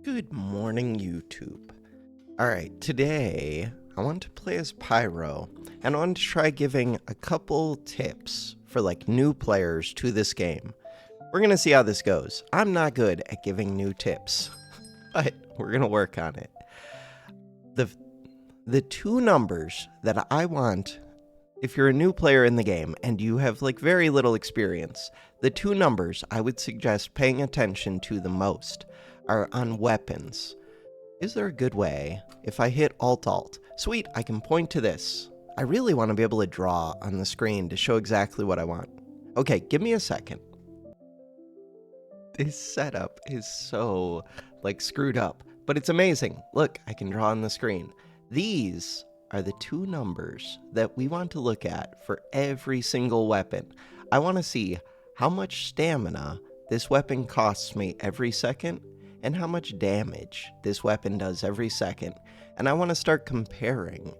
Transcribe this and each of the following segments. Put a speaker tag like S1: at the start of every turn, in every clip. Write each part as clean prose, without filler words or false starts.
S1: Good morning, YouTube. Alright, today I want to play as Pyro, and I want to try giving a couple tips for new players to this game. We're gonna see how this goes. I'm not good at giving new tips, but we're gonna work on it. The two numbers that I want, if you're a new player in the game and you have very little experience, the two numbers I would suggest paying attention to the most are on weapons. Is there a good way, if I hit Alt-Alt, sweet, I can point to this. I really want to be able to draw on the screen to show exactly what I want. Okay, give me a second. This setup is so, screwed up, but it's amazing. Look, I can draw on the screen. These are the two numbers that we want to look at for every single weapon. I want to see how much stamina this weapon costs me every second, and how much damage this weapon does every second. And I want to start comparing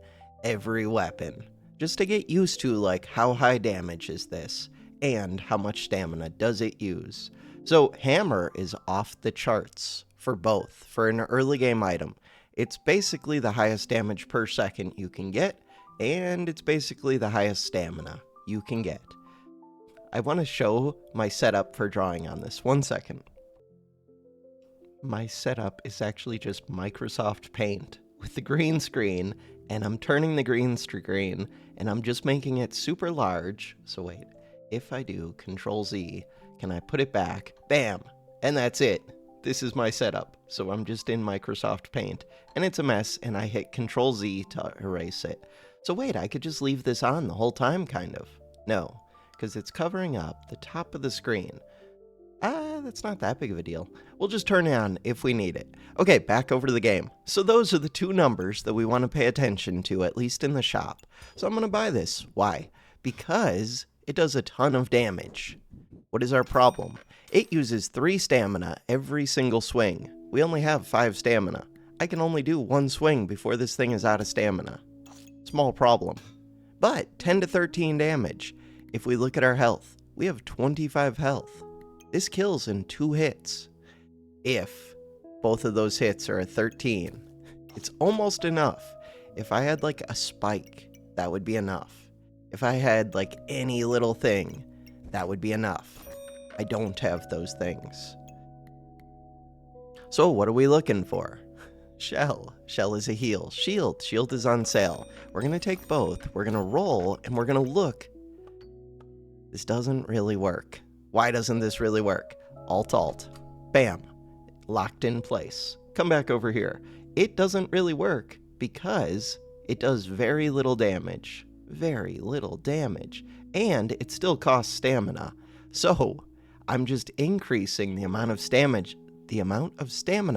S1: every weapon, just to get used to how high damage is this, and how much stamina does it use. So Hammer is off the charts for both, for an early game item. It's basically the highest damage per second you can get, and it's basically the highest stamina you can get. I want to show my setup for drawing on this. 1 second. My setup is actually just Microsoft Paint with the green screen, and I'm turning the green screen, and I'm just making it super large. So wait, if I do Control Z, can I put it back? Bam! And that's it. This is my setup. So I'm just in Microsoft Paint, and it's a mess, and I hit Control Z to erase it. So wait, I could just leave this on the whole time, kind of. No, because it's covering up the top of the screen. That's not that big of a deal. We'll just turn it on if we need it. Okay, back over to the game. So those are the two numbers that we want to pay attention to, at least in the shop. So I'm going to buy this. Why? Because it does a ton of damage. What is our problem? It uses 3 stamina every single swing. We only have 5 stamina. I can only do 1 swing before this thing is out of stamina. Small problem. But 10 to 13 damage. If we look at our health, we have 25 health. This kills in 2 hits. If both of those hits are a 13, it's almost enough. If I had a spike, that would be enough. If I had any little thing, that would be enough. I don't have those things. So what are we looking for? Shell. Shell is a heal. Shield. Shield is on sale. We're going to take both. We're going to roll, and we're going to look. This doesn't really work. Why doesn't this really work? Alt-Alt. Bam. Locked in place. Come back over here. It doesn't really work because it does very little damage. Very little damage. And it still costs stamina. So, I'm just increasing the amount of stamina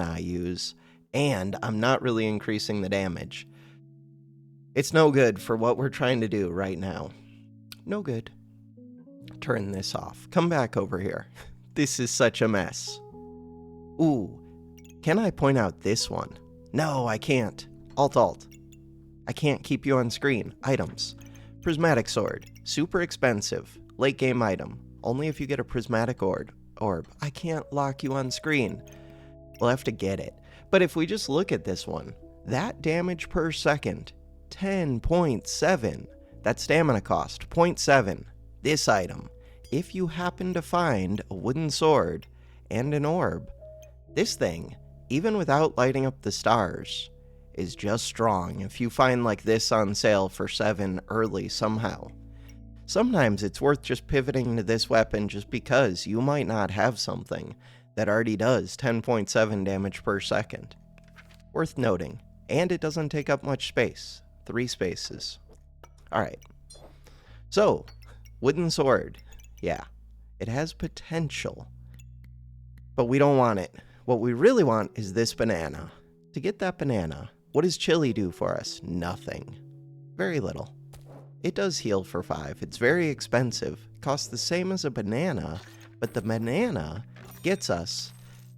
S1: I use, and I'm not really increasing the damage. It's no good for what we're trying to do right now. No good. Turn this off. Come back over here. This is such a mess. Ooh, can I point out this one? No, I can't. Alt-Alt. I can't keep you on screen. Items. Prismatic Sword. Super expensive. Late game item. Only if you get a prismatic orb. I can't lock you on screen. We'll have to get it. But if we just look at this one, that damage per second, 10.7. That stamina cost, 0.7. This item, if you happen to find a wooden sword and an orb, this thing, even without lighting up the stars, is just strong if you find this on sale for 7 early somehow. Sometimes it's worth just pivoting to this weapon just because you might not have something that already does 10.7 damage per second. Worth noting, and it doesn't take up much space. 3 spaces. Alright. So, wooden sword. Yeah, it has potential. But we don't want it. What we really want is this banana. To get that banana, what does chili do for us? Nothing. Very little. It does heal for 5. It's very expensive. It costs the same as a banana, but the banana gets us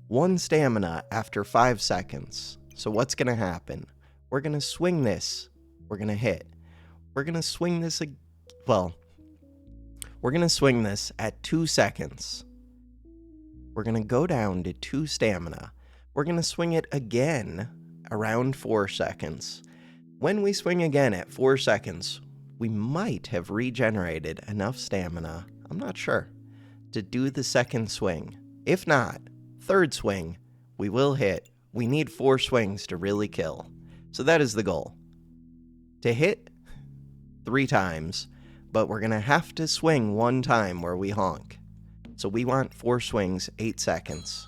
S1: 1 stamina after 5 seconds. So what's going to happen? We're going to swing this. We're going to hit. We're going to swing this we're going to swing this at 2 seconds. We're going to go down to 2 stamina. we're going to swing it again around 4 seconds. When we swing again at 4 seconds, we might have regenerated enough stamina, I'm not sure, to do the second swing. If not, third swing, we will hit. We need 4 swings to really kill. So that is the goal. To hit 3 times, but we're going to have to swing 1 time where we honk. So we want 4 swings, 8 seconds.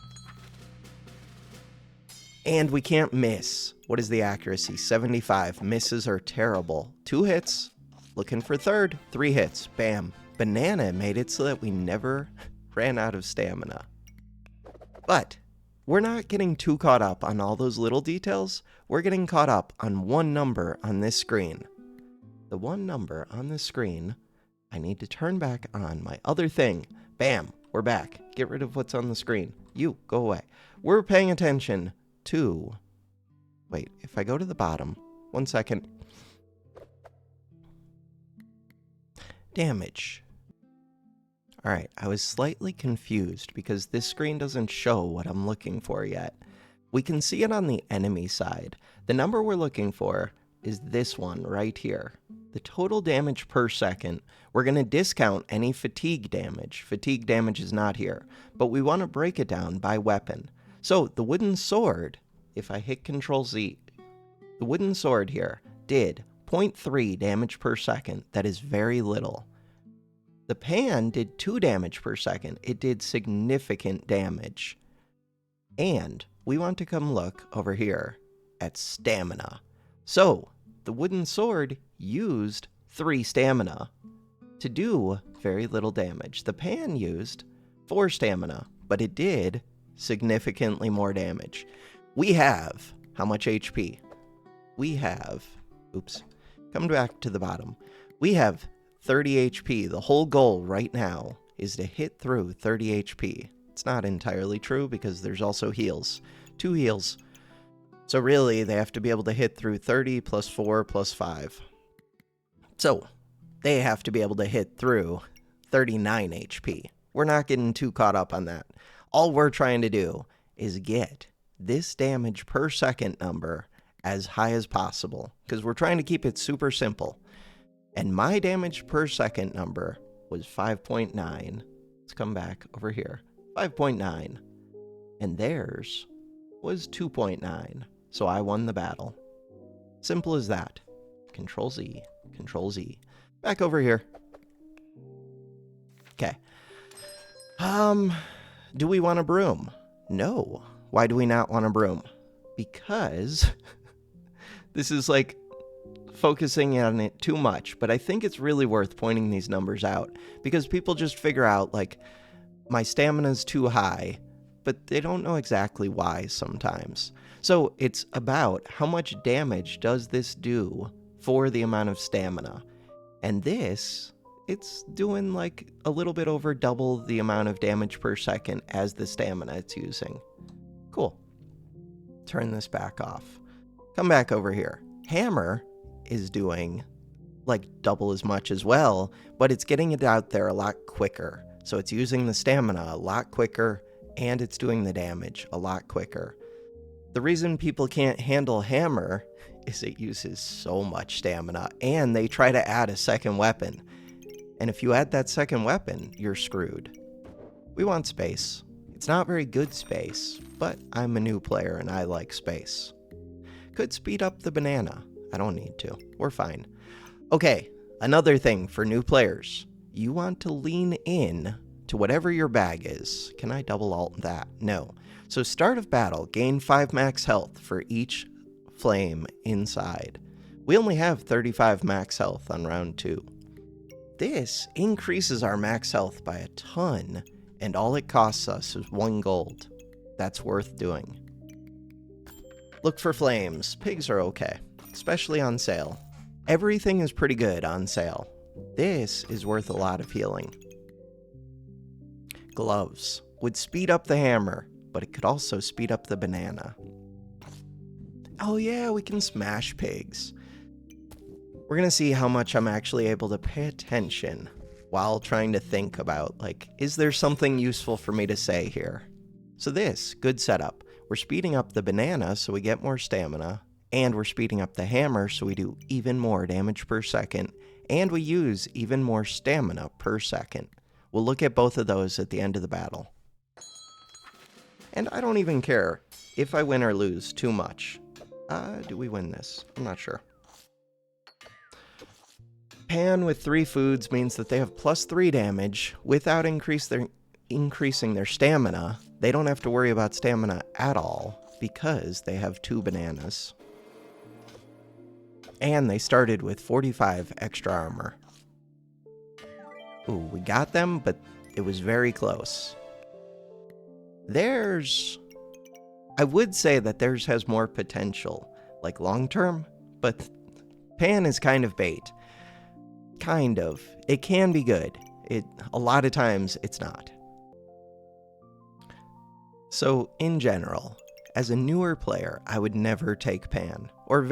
S1: And we can't miss. What is the accuracy? 75. Misses are terrible. 2 hits. Looking for third. 3 hits. Bam. Banana made it so that we never ran out of stamina. But we're not getting too caught up on all those little details. We're getting caught up on one number on this screen. The one number on this screen, I need to turn back on my other thing. Bam. We're back. Get rid of what's on the screen. You, go away. We're paying attention to... Wait, if I go to the bottom, 1 second. Damage. Alright, I was slightly confused because this screen doesn't show what I'm looking for yet. We can see it on the enemy side. The number we're looking for is this one right here. The total damage per second. We're going to discount any fatigue damage. Fatigue damage is not here, but we want to break it down by weapon. So the wooden sword, if I hit Control Z, the wooden sword here did 0.3 damage per second. That is very little. The pan did 2 damage per second. It did significant damage. And we want to come look over here at stamina. So the wooden sword used 3 stamina to do very little damage. The pan used 4 stamina, but it did significantly more damage. We have how much HP? We have, oops, come back to the bottom. We have 30 HP. The whole goal right now is to hit through 30 HP. It's not entirely true because there's also heals. 2 heals. So really, they have to be able to hit through 30 plus 4 plus 5. So, they have to be able to hit through 39 HP. We're not getting too caught up on that. All we're trying to do is get this damage per second number as high as possible, because we're trying to keep it super simple. And my damage per second number was 5.9. Let's come back over here. 5.9. And theirs was 2.9. So I won the battle. Simple as that. Control Z. Control Z. Back over here. Okay. Do we want a broom? No. Why do we not want a broom? Because this is like focusing on it too much, but I think it's really worth pointing these numbers out because people just figure out like my stamina's too high, but they don't know exactly why sometimes. So it's about how much damage does this do for the amount of stamina. And this, it's doing like a little bit over double the amount of damage per second as the stamina it's using. Cool. Turn this back off. Come back over here. Hammer is doing like double as much as well, but it's getting it out there a lot quicker. So it's using the stamina a lot quicker, and it's doing the damage a lot quicker. The reason people can't handle hammer is it uses so much stamina, and they try to add a second weapon. And if you add that second weapon, you're screwed. We want space. It's not very good space, but I'm a new player and I like space. Could speed up the banana. I don't need to. We're fine. Okay, another thing for new players. You want to lean in to whatever your bag is. Can I double alt that? No. So start of battle, gain 5 max health for each flame inside. We only have 35 max health on round 2. This increases our max health by a ton, and all it costs us is 1 gold. That's worth doing. Look for flames. Pigs are okay, especially on sale. Everything is pretty good on sale. This is worth a lot of healing. Gloves would speed up the hammer, but it could also speed up the banana. Oh yeah, we can smash pigs. We're gonna see how much I'm actually able to pay attention while trying to think about, like, is there something useful for me to say here? So this, good setup. We're speeding up the banana so we get more stamina, and we're speeding up the hammer so we do even more damage per second, and we use even more stamina per second. We'll look at both of those at the end of the battle. And I don't even care if I win or lose too much. Do we win this? I'm not sure. Pan with 3 foods means that they have +3 damage without increasing their stamina. They don't have to worry about stamina at all because they have 2 bananas. And they started with 45 extra armor. Ooh, we got them, but it was very close. I would say that theirs has more potential, like long term, but Pan is kind of bait. Kind of. It can be good. A lot of times it's not. So, in general, as a newer player, I would never take Pan. Or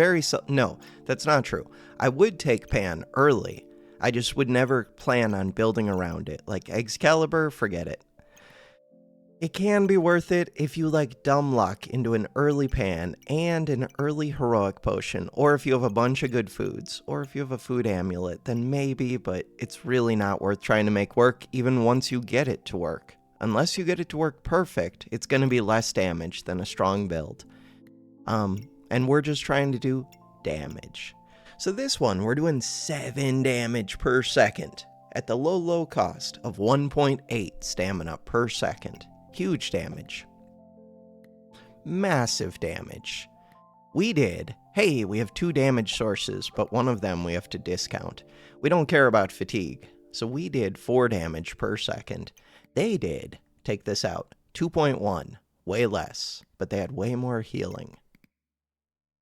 S1: no, that's not true. I would take Pan early. I just would never plan on building around it. Like Excalibur, forget it. It can be worth it if you like dumb luck into an early Pan and an early heroic potion, or if you have a bunch of good foods, or if you have a food amulet, then maybe, but it's really not worth trying to make work even once you get it to work. Unless you get it to work perfect, it's going to be less damage than a strong build. And we're just trying to do damage. So this one, we're doing 7 damage per second at the low cost of 1.8 stamina per second. Huge damage. Massive damage. We have 2 damage sources, but one of them we have to discount. We don't care about fatigue, so we did 4 damage per second. They did, take this out, 2.1, way less, but they had way more healing.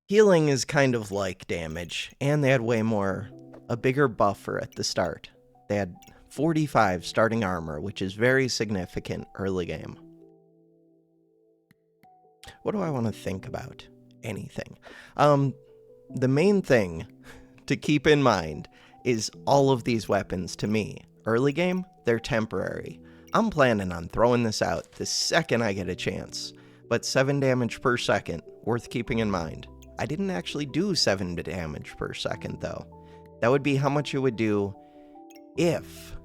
S1: Healing is kind of like damage, and they had a bigger buffer at the start. They had 45 starting armor, which is very significant early game. What do I want to think about? Anything. The main thing to keep in mind is all of these weapons, to me, early game, they're temporary. I'm planning on throwing this out the second I get a chance, but 7 damage per second, worth keeping in mind. I didn't actually do 7 damage per second, though. That would be how much it would do if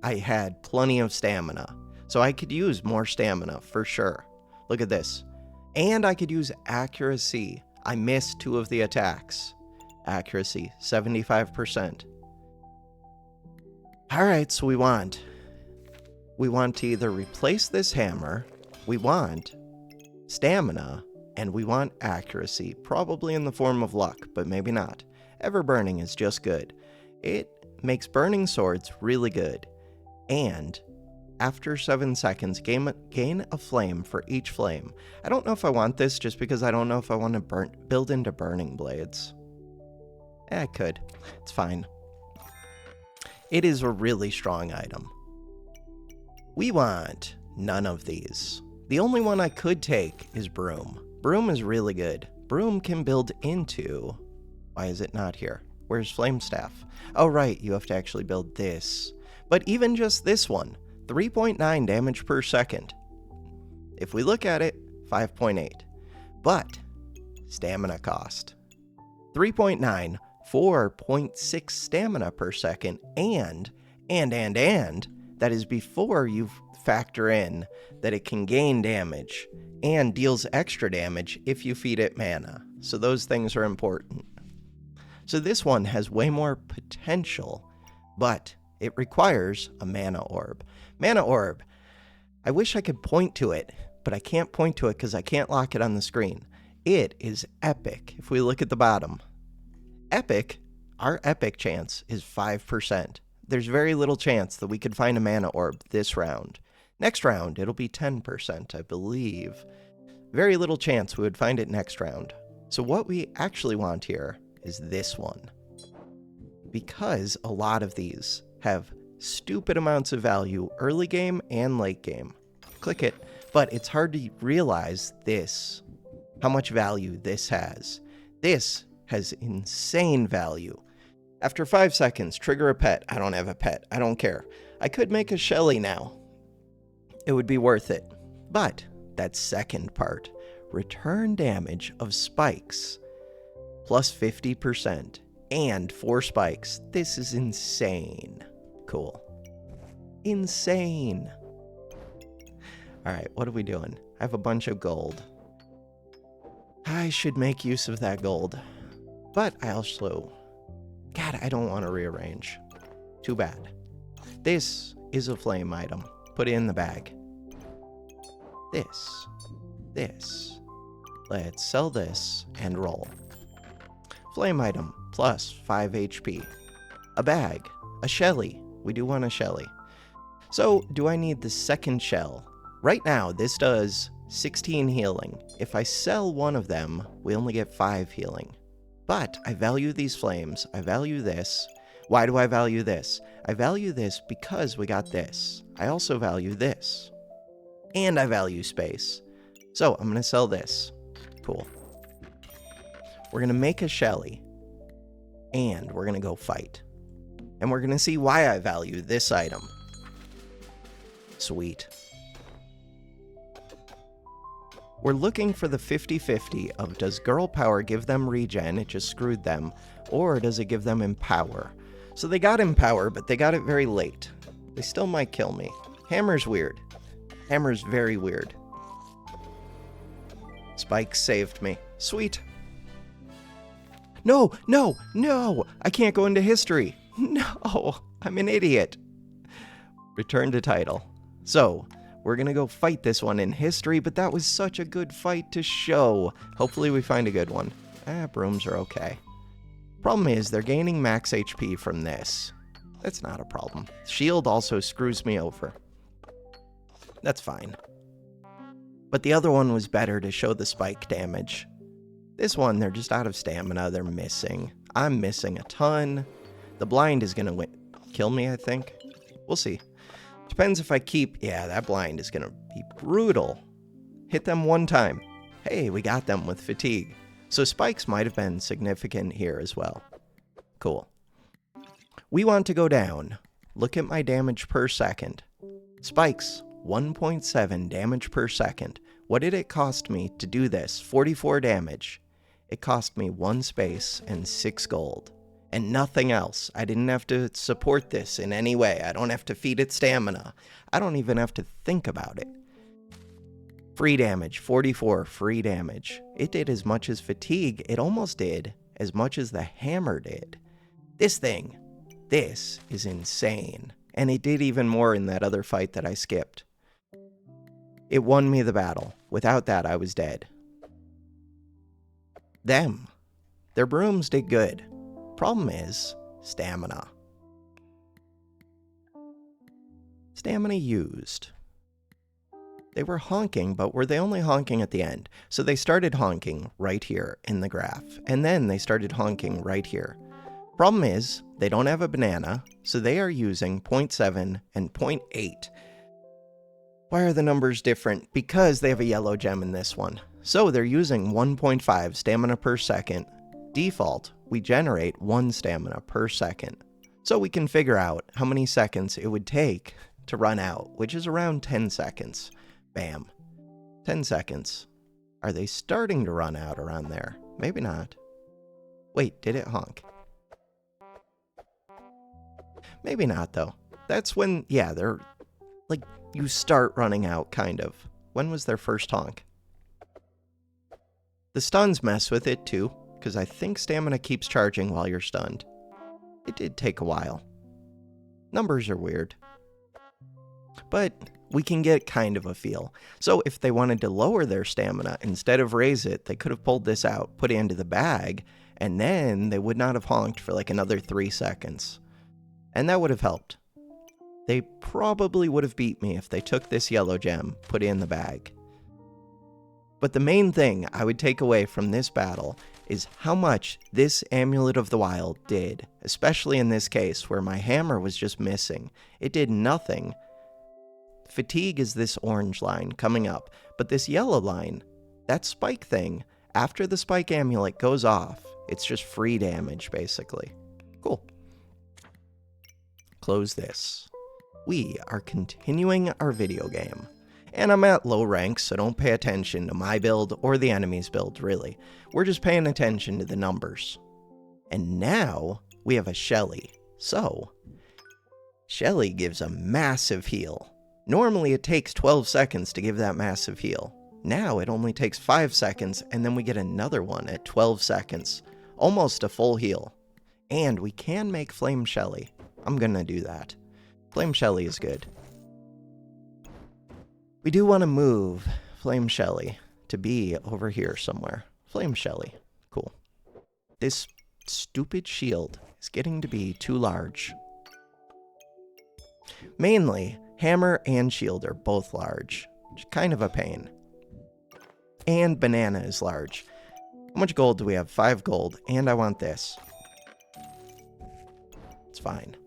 S1: I had plenty of stamina. So I could use more stamina, for sure. Look at this. And I could use accuracy. I missed 2 of the attacks. Accuracy, 75%. Alright, so we want to either replace this hammer, we want stamina, and we want accuracy, probably in the form of luck, but maybe not. Ever-burning is just good. It makes burning swords really good, and after 7 seconds, gain a flame for each flame. I don't know if I want this just because I don't know if I want to build into burning blades. I could. It's fine. It is a really strong item. We want none of these. The only one I could take is Broom. Broom is really good. Broom can build into... Why is it not here? Where's Flame Staff? Oh, right, you have to actually build this. But even just this one, 3.9 damage per second. If we look at it, 5.8. But stamina cost. 3.9, 4.6 stamina per second, and that is before you factor in that it can gain damage and deals extra damage if you feed it mana. So those things are important. So this one has way more potential, but it requires a mana orb. Mana orb, I wish I could point to it, but I can't point to it because I can't lock it on the screen. It is epic. If we look at the bottom, epic, our epic chance is 5%. There's very little chance that we could find a mana orb this round. Next round, it'll be 10%, I believe. Very little chance we would find it next round. So what we actually want here is this one. Because a lot of these have stupid amounts of value early game and late game. Click it, but it's hard to realize this, how much value this has. This has insane value. After 5 seconds, trigger a pet. I don't have a pet. I don't care. I could make a Shelly now. It would be worth it. But that second part. Return damage of spikes plus 50% and 4 spikes. This is insane. Cool. Insane. Alright, what are we doing? I have a bunch of gold. I should make use of that gold. But I also... God, I don't want to rearrange. Too bad. This is a flame item. Put it in the bag. This. Let's sell this and roll. Flame item, plus 5 HP. A bag. A Shelly. We do want a Shelly. So, do I need the second shell? Right now, this does 16 healing. If I sell one of them, we only get 5 healing. But I value these flames. I value this. Why do I value this? I value this because we got this. I also value this. And I value space. So, I'm going to sell this. Cool. We're going to make a Shelly. And we're going to go fight. And we're going to see why I value this item. Sweet. We're looking for the 50-50 of does girl power give them regen, it just screwed them, or does it give them empower? So they got empower, but they got it very late. They still might kill me. Hammer's weird. Hammer's very weird. Spike saved me. Sweet. No! I can't go into history. No! I'm an idiot. Return to title. So, we're gonna go fight this one in history, but that was such a good fight to show. Hopefully we find a good one. Brooms are okay. Problem is, they're gaining max HP from this. That's not a problem. Shield also screws me over. That's fine. But the other one was better to show the spike damage. This one, they're just out of stamina. They're missing. I'm missing a ton. The blind is gonna kill me, I think. We'll see. Depends if I keep... Yeah, that blind is gonna be brutal. Hit them one time. Hey, we got them with fatigue. So spikes might have been significant here as well. Cool. We want to go down. Look at my damage per second. Spikes, 1.7 damage per second. What did it cost me to do this? 44 damage. It cost me 1 space and 6 gold. And nothing else. I didn't have to support this in any way. I don't have to feed it stamina. I don't even have to think about it. Free damage, 44 free damage. It did as much as fatigue. It almost did as much as the hammer did. This thing, this is insane. And it did even more in that other fight that I skipped. It won me the battle. Without that, I was dead. Them. Their brooms did good. Problem is, stamina. Stamina used. They were honking, but were they only honking at the end? So they started honking right here in the graph, and then they started honking right here. Problem is, they don't have a banana, so they are using 0.7 and 0.8. Why are the numbers different? Because they have a yellow gem in this one. So they're using 1.5 stamina per second. Default, we generate 1 stamina per second. So we can figure out how many seconds it would take to run out, which is around 10 seconds. Bam. 10 seconds. Are they starting to run out around there? Maybe not. Wait, did it honk? Maybe not, though. That's when, yeah, they're, like, you start running out, kind of. When was their first honk? The stuns mess with it, too. Because I think stamina keeps charging while you're stunned. It did take a while. Numbers are weird. But we can get kind of a feel. So if they wanted to lower their stamina instead of raise it, they could have pulled this out, put it into the bag, and then they would not have honked for like another 3 seconds. And that would have helped. They probably would have beat me if they took this yellow gem, put it in the bag. But the main thing I would take away from this battle is how much this Amulet of the Wild did, especially in this case where my hammer was just missing. It did nothing. Fatigue is this orange line coming up, but this yellow line, that spike thing, after the spike amulet goes off, it's just free damage, basically. Cool. Close this. We are continuing our video game. And I'm at low rank, so don't pay attention to my build or the enemy's build, really. We're just paying attention to the numbers. And now we have a Shelly. So, Shelly gives a massive heal. Normally it takes 12 seconds to give that massive heal. Now it only takes 5 seconds, and then we get another one at 12 seconds. Almost a full heal. And we can make Flame Shelly. I'm gonna do that. Flame Shelly is good. We do want to move Flame Shelly to be over here somewhere. Flame Shelly. Cool. This stupid shield is getting to be too large. Mainly, hammer and shield are both large. Which is kind of a pain. And banana is large. How much gold do we have? 5 gold. And I want this. It's fine.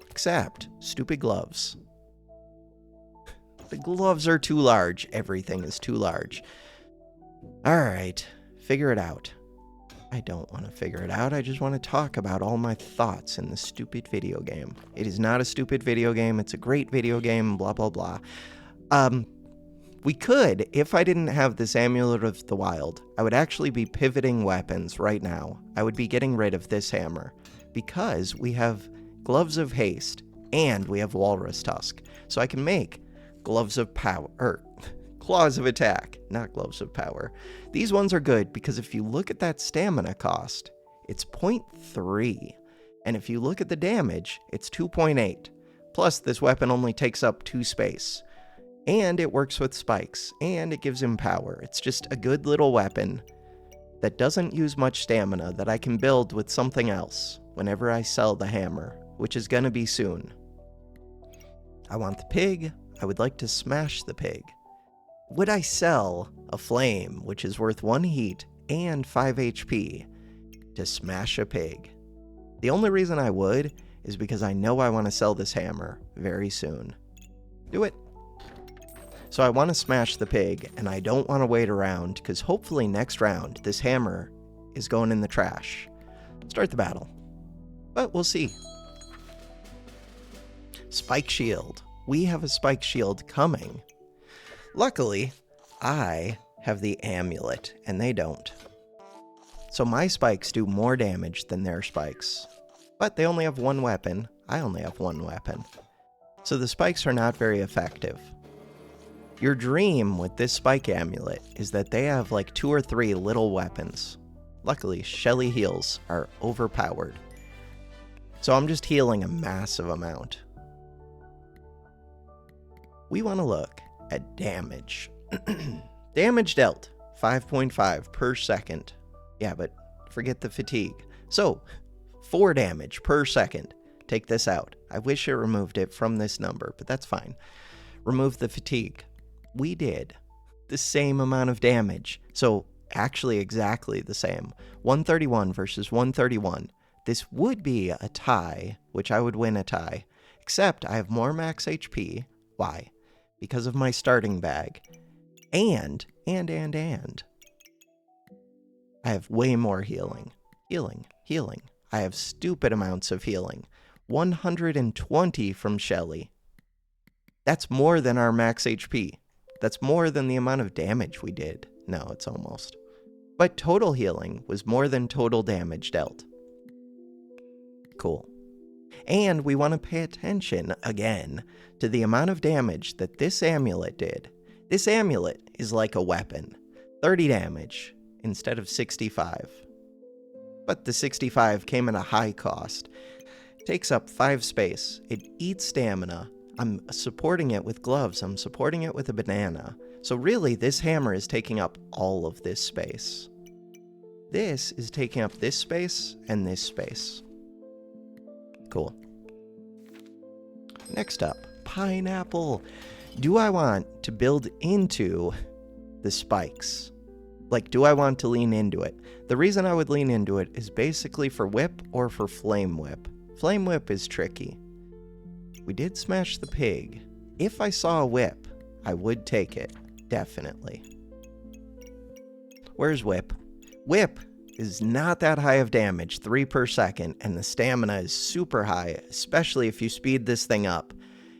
S1: Except, stupid gloves. The gloves are too large. Everything is too large. Alright, figure it out. I don't want to figure it out. I just want to talk about all my thoughts in this stupid video game. It is not a stupid video game. It's a great video game, blah, blah, blah. We could, if I didn't have this Amulet of the Wild, I would actually be pivoting weapons right now. I would be getting rid of this hammer. Because we have Gloves of Haste, and we have Walrus Tusk. So I can make Gloves of Power, or Claws of Attack, not Gloves of Power. These ones are good because if you look at that stamina cost, it's 0.3. And if you look at the damage, it's 2.8. Plus, this weapon only takes up 2 space. And it works with spikes, and it gives him power. It's just a good little weapon that doesn't use much stamina that I can build with something else whenever I sell the hammer, which is gonna be soon. I want the pig. I would like to smash the pig. Would I sell a flame, which is worth 1 heat and 5 HP, to smash a pig? The only reason I would is because I know I want to sell this hammer very soon. Do it. So I want to smash the pig, and I don't want to wait around, because hopefully next round, this hammer is going in the trash. Start the battle. But we'll see. Spike Shield. We have a Spike Shield coming. Luckily, I have the amulet, and they don't. So my spikes do more damage than their spikes. But they only have 1 weapon. I only have 1 weapon. So the spikes are not very effective. Your dream with this spike amulet is that they have like 2 or 3 little weapons. Luckily, Shelly heals are overpowered. So I'm just healing a massive amount. We want to look at damage. Damage dealt, 5.5 per second. Yeah, but forget the fatigue. So, 4 damage per second. Take this out. I wish I removed it from this number, but that's fine. Remove the fatigue. We did the same amount of damage. So, actually exactly the same. 131 versus 131. This would be a tie, which I would win a tie. Except I have more max HP. Why? Because of my starting bag. And. I have way more healing. Healing. I have stupid amounts of healing. 120 from Shelly. That's more than our max HP. That's more than the amount of damage we did. No, it's almost. But total healing was more than total damage dealt. Cool. And we want to pay attention, again, to the amount of damage that this amulet did. This amulet is like a weapon. 30 damage instead of 65. But the 65 came at a high cost. It takes up 5 space. It eats stamina. I'm supporting it with gloves. I'm supporting it with a banana. So really, this hammer is taking up all of this space. This is taking up this space and this space. Cool. Next up, pineapple. Do I want to build into the spikes? Like, do I want to lean into it? The reason I would lean into it is basically for whip or for flame whip. Flame whip is tricky. We did smash the pig. If I saw a whip, I would take it. Definitely. Where's whip? Whip is not that high of damage, 3 per second, and the stamina is super high, especially if you speed this thing up.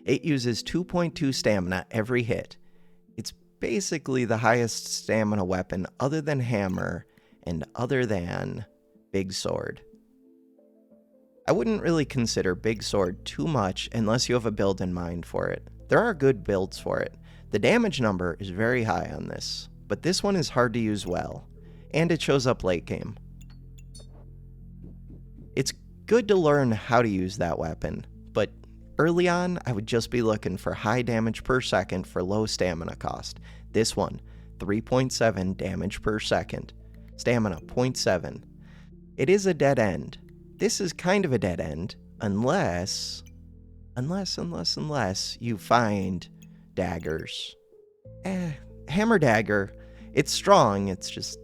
S1: It uses 2.2 stamina every hit. basically the highest stamina weapon other than hammer and other than big sword. I wouldn't really consider big sword too much unless you have a build in mind for it. There are good builds for it. The damage number is very high on this, but this one is hard to use well, and it shows up late game. It's good to learn how to use that weapon, but early on, I would just be looking for high damage per second for low stamina cost. This one, 3.7 damage per second. Stamina, 0.7. It is a dead end. This is kind of a dead end, unless you find daggers. Hammer dagger, it's strong, it's just...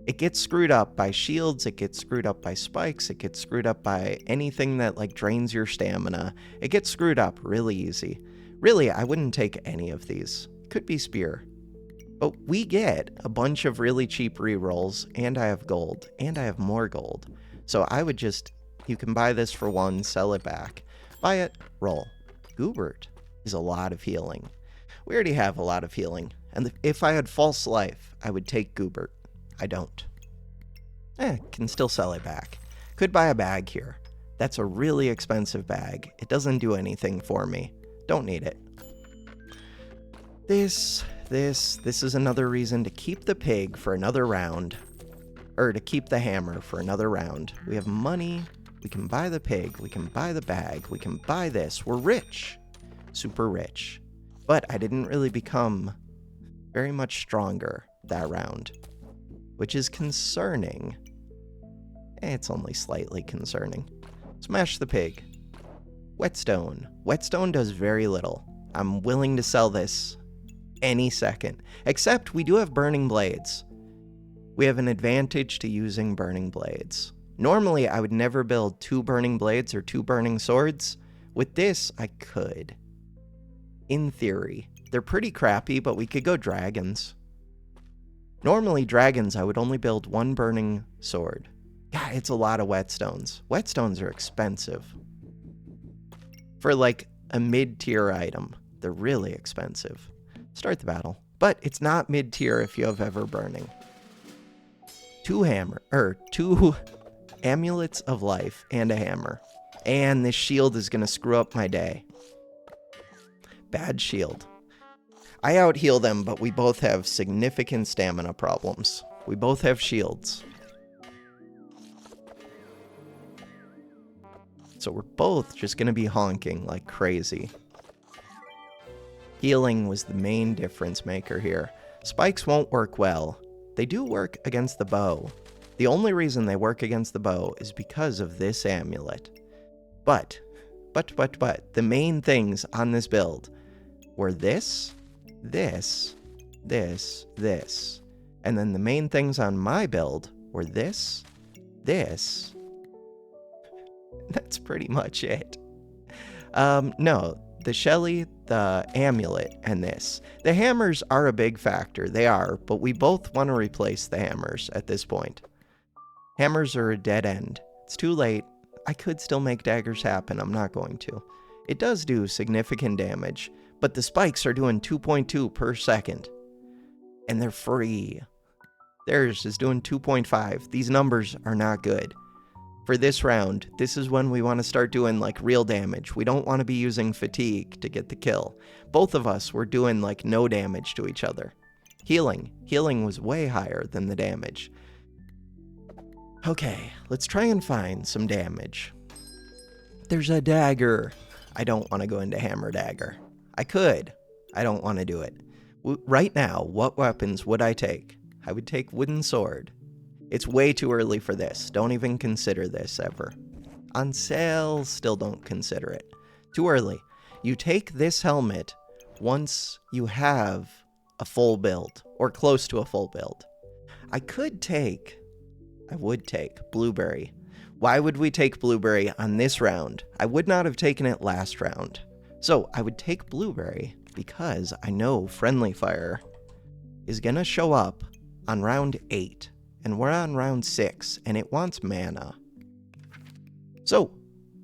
S1: It gets screwed up by shields, it gets screwed up by spikes, it gets screwed up by anything that like drains your stamina. It gets screwed up really easy. Really, I wouldn't take any of these. Could be spear. But we get a bunch of really cheap rerolls, and I have gold, and I have more gold. So I would just, you can buy this for 1, sell it back. Buy it, roll. Goobert is a lot of healing. We already have a lot of healing. And if I had false life, I would take Goobert. I don't. Can still sell it back. Could buy a bag here. That's a really expensive bag. It doesn't do anything for me. Don't need it. This is another reason to keep the pig for another round. Or to keep the hammer for another round. We have money. We can buy the pig. We can buy the bag. We can buy this. We're rich. Super rich. But I didn't really become very much stronger that round, which is concerning. It's only slightly concerning. Smash the pig. Whetstone. Whetstone does very little. I'm willing to sell this any second. Except we do have burning blades. We have an advantage to using burning blades. Normally, I would never build 2 burning blades or 2 burning swords. With this, I could. In theory. They're pretty crappy, but we could go dragons. Normally, dragons, I would only build 1 burning sword. God, it's a lot of whetstones. Whetstones are expensive. For like a mid-tier item, they're really expensive. Start the battle. But it's not mid-tier if you have ever burning. 2 amulets of life and a hammer. And this shield is going to screw up my day. Bad shield. I out-heal them, but we both have significant stamina problems. We both have shields. So we're both just going to be honking like crazy. Healing was the main difference maker here. Spikes won't work well. They do work against the bow. The only reason they work against the bow is because of this amulet. But, the main things on this build were this, this, and then the main things on my build were this. That's pretty much it. No, the Shelly, the amulet, and this. The hammers are a big factor, they are, but we both want to replace the hammers at this point. Hammers are a dead end. It's too late. I could still make daggers happen, I'm not going to. It does do significant damage, but the spikes are doing 2.2 per second. And they're free. Theirs is doing 2.5. These numbers are not good. For this round, this is when we want to start doing like real damage. We don't want to be using fatigue to get the kill. Both of us were doing like no damage to each other. Healing was way higher than the damage. Okay, let's try and find some damage. There's a dagger. I don't want to go into hammer dagger. I could. I don't want to do it. Right now, what weapons would I take? I would take wooden sword. It's way too early for this. Don't even consider this ever. On sale, still don't consider it. Too early. You take this helmet once you have a full build, or close to a full build. I would take Blueberry. Why would we take Blueberry on this round? I would not have taken it last round. So I would take Blueberry because I know Friendly Fire is gonna show up on round 8. And we're on round 6, and it wants mana. So,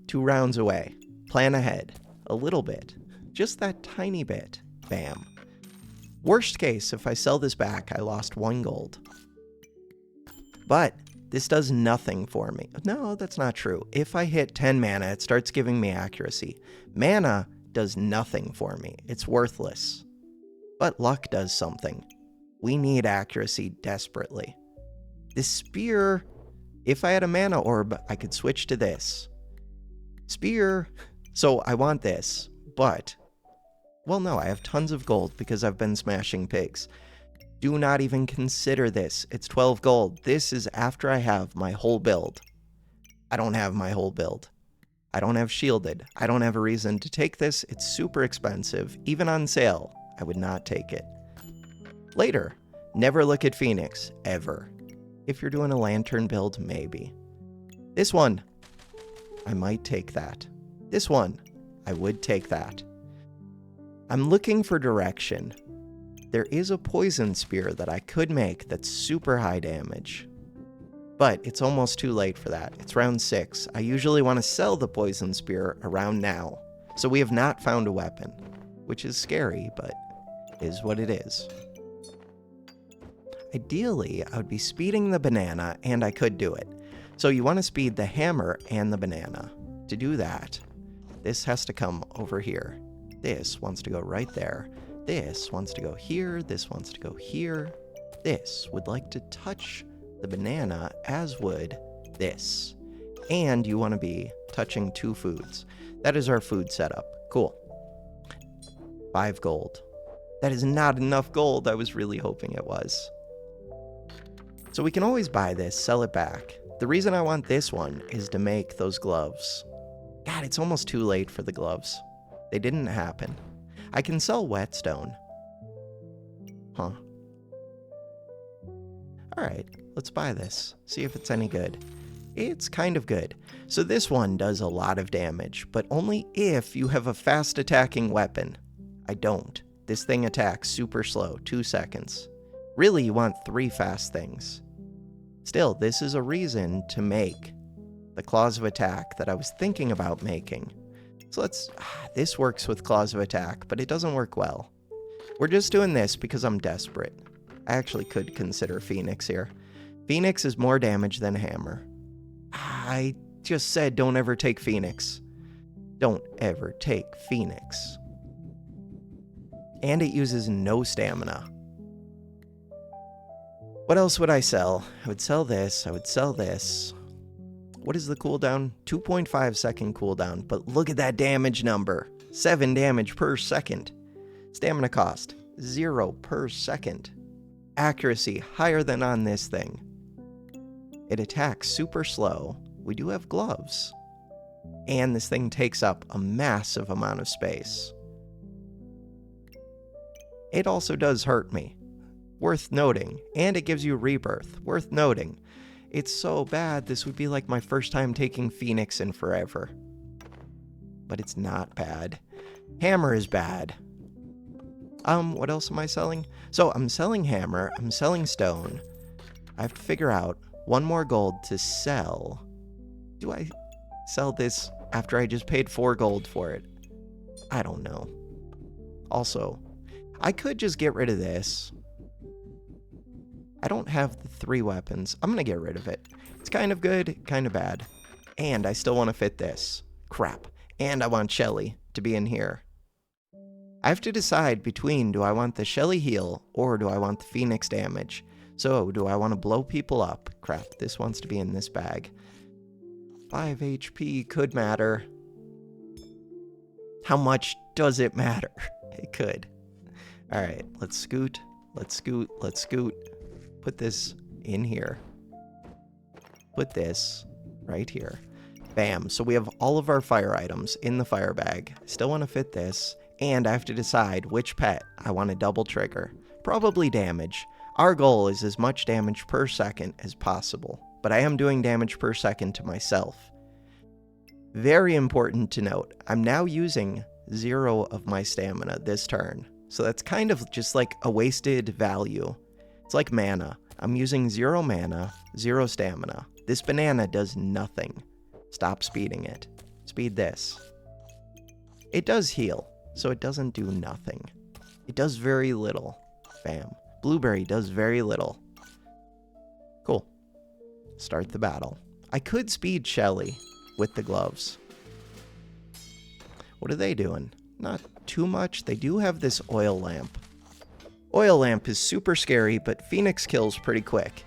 S1: 2 rounds away. Plan ahead. A little bit. Just that tiny bit. Bam. Worst case, if I sell this back, I lost 1 gold. But this does nothing for me. No, that's not true. If I hit 10 mana, it starts giving me accuracy. Mana does nothing for me. It's worthless. But luck does something. We need accuracy desperately. This spear, if I had a mana orb, I could switch to this. Spear, so I want this, but, well, no, I have tons of gold because I've been smashing pigs. Do not even consider this. It's 12 gold. This is after I have my whole build. I don't have my whole build. I don't have shielded. I don't have a reason to take this. It's super expensive. Even on sale, I would not take it. Later, never look at Phoenix, ever. If you're doing a lantern build, maybe. This one, I might take that. This one, I would take that. I'm looking for direction. There is a poison spear that I could make that's super high damage. But it's almost too late for that. It's round 6. I usually want to sell the poison spear around now. So we have not found a weapon, which is scary, but is what it is. Ideally, I would be speeding the banana, and I could do it. So you want to speed the hammer and the banana. To do that, this has to come over here. This wants to go right there. This wants to go here. This wants to go here. This would like to touch the banana, as would this. And you want to be touching 2 foods. That is our food setup. Cool. 5 gold. That is not enough gold. I was really hoping it was. So we can always buy this, sell it back. The reason I want this one is to make those gloves. God, it's almost too late for the gloves. They didn't happen. I can sell whetstone. Huh. Alright, let's buy this. See if it's any good. It's kind of good. So this one does a lot of damage, but only if you have a fast attacking weapon. I don't. This thing attacks super slow, 2 seconds. Really, you want 3 fast things. Still, this is a reason to make the claws of attack that I was thinking about making. So this works with claws of attack, but it doesn't work well. We're just doing this because I'm desperate. I actually could consider Phoenix here. Phoenix is more damage than hammer. I just said don't ever take Phoenix. Don't ever take Phoenix. And it uses no stamina. What else would I sell? I would sell this. I would sell this. What is the cooldown? 2.5 second cooldown, but look at that damage number. 7 damage per second. Stamina cost, 0 per second. Accuracy, higher than on this thing. It attacks super slow. We do have gloves. And this thing takes up a massive amount of space. It also does hurt me. Worth noting. And it gives you rebirth. Worth noting. It's so bad, this would be like my first time taking Phoenix in forever. But it's not bad. Hammer is bad. What else am I selling? So I'm selling hammer, I'm selling stone. I have to figure out 1 more gold to sell. Do I sell this after I just paid 4 gold for it? I don't know. Also, I could just get rid of this. I don't have the 3 weapons. I'm going to get rid of it. It's kind of good, kind of bad. And I still want to fit this. Crap. And I want Shelly to be in here. I have to decide between do I want the Shelly heal or do I want the Phoenix damage. So do I want to blow people up? Crap, this wants to be in this bag. 5 HP could matter. How much does it matter? It could. Alright, let's scoot. Let's scoot. Let's scoot. Put this in here. Put this right here. Bam. So we have all of our fire items in the fire bag. Still want to fit this. And I have to decide which pet I want to double trigger. Probably damage. Our goal is as much damage per second as possible. But I am doing damage per second to myself. Very important to note. I'm now using 0 of my stamina this turn. So that's kind of just like a wasted value. It's like mana. I'm using 0 mana, 0 stamina. This banana does nothing. Stop speeding it. Speed this. It does heal, so it doesn't do nothing. It does very little. Bam. Blueberry does very little. Cool. Start the battle. I could speed Shelly with the gloves. What are they doing? Not too much. They do have this oil lamp. Oil lamp is super scary, but Phoenix kills pretty quick.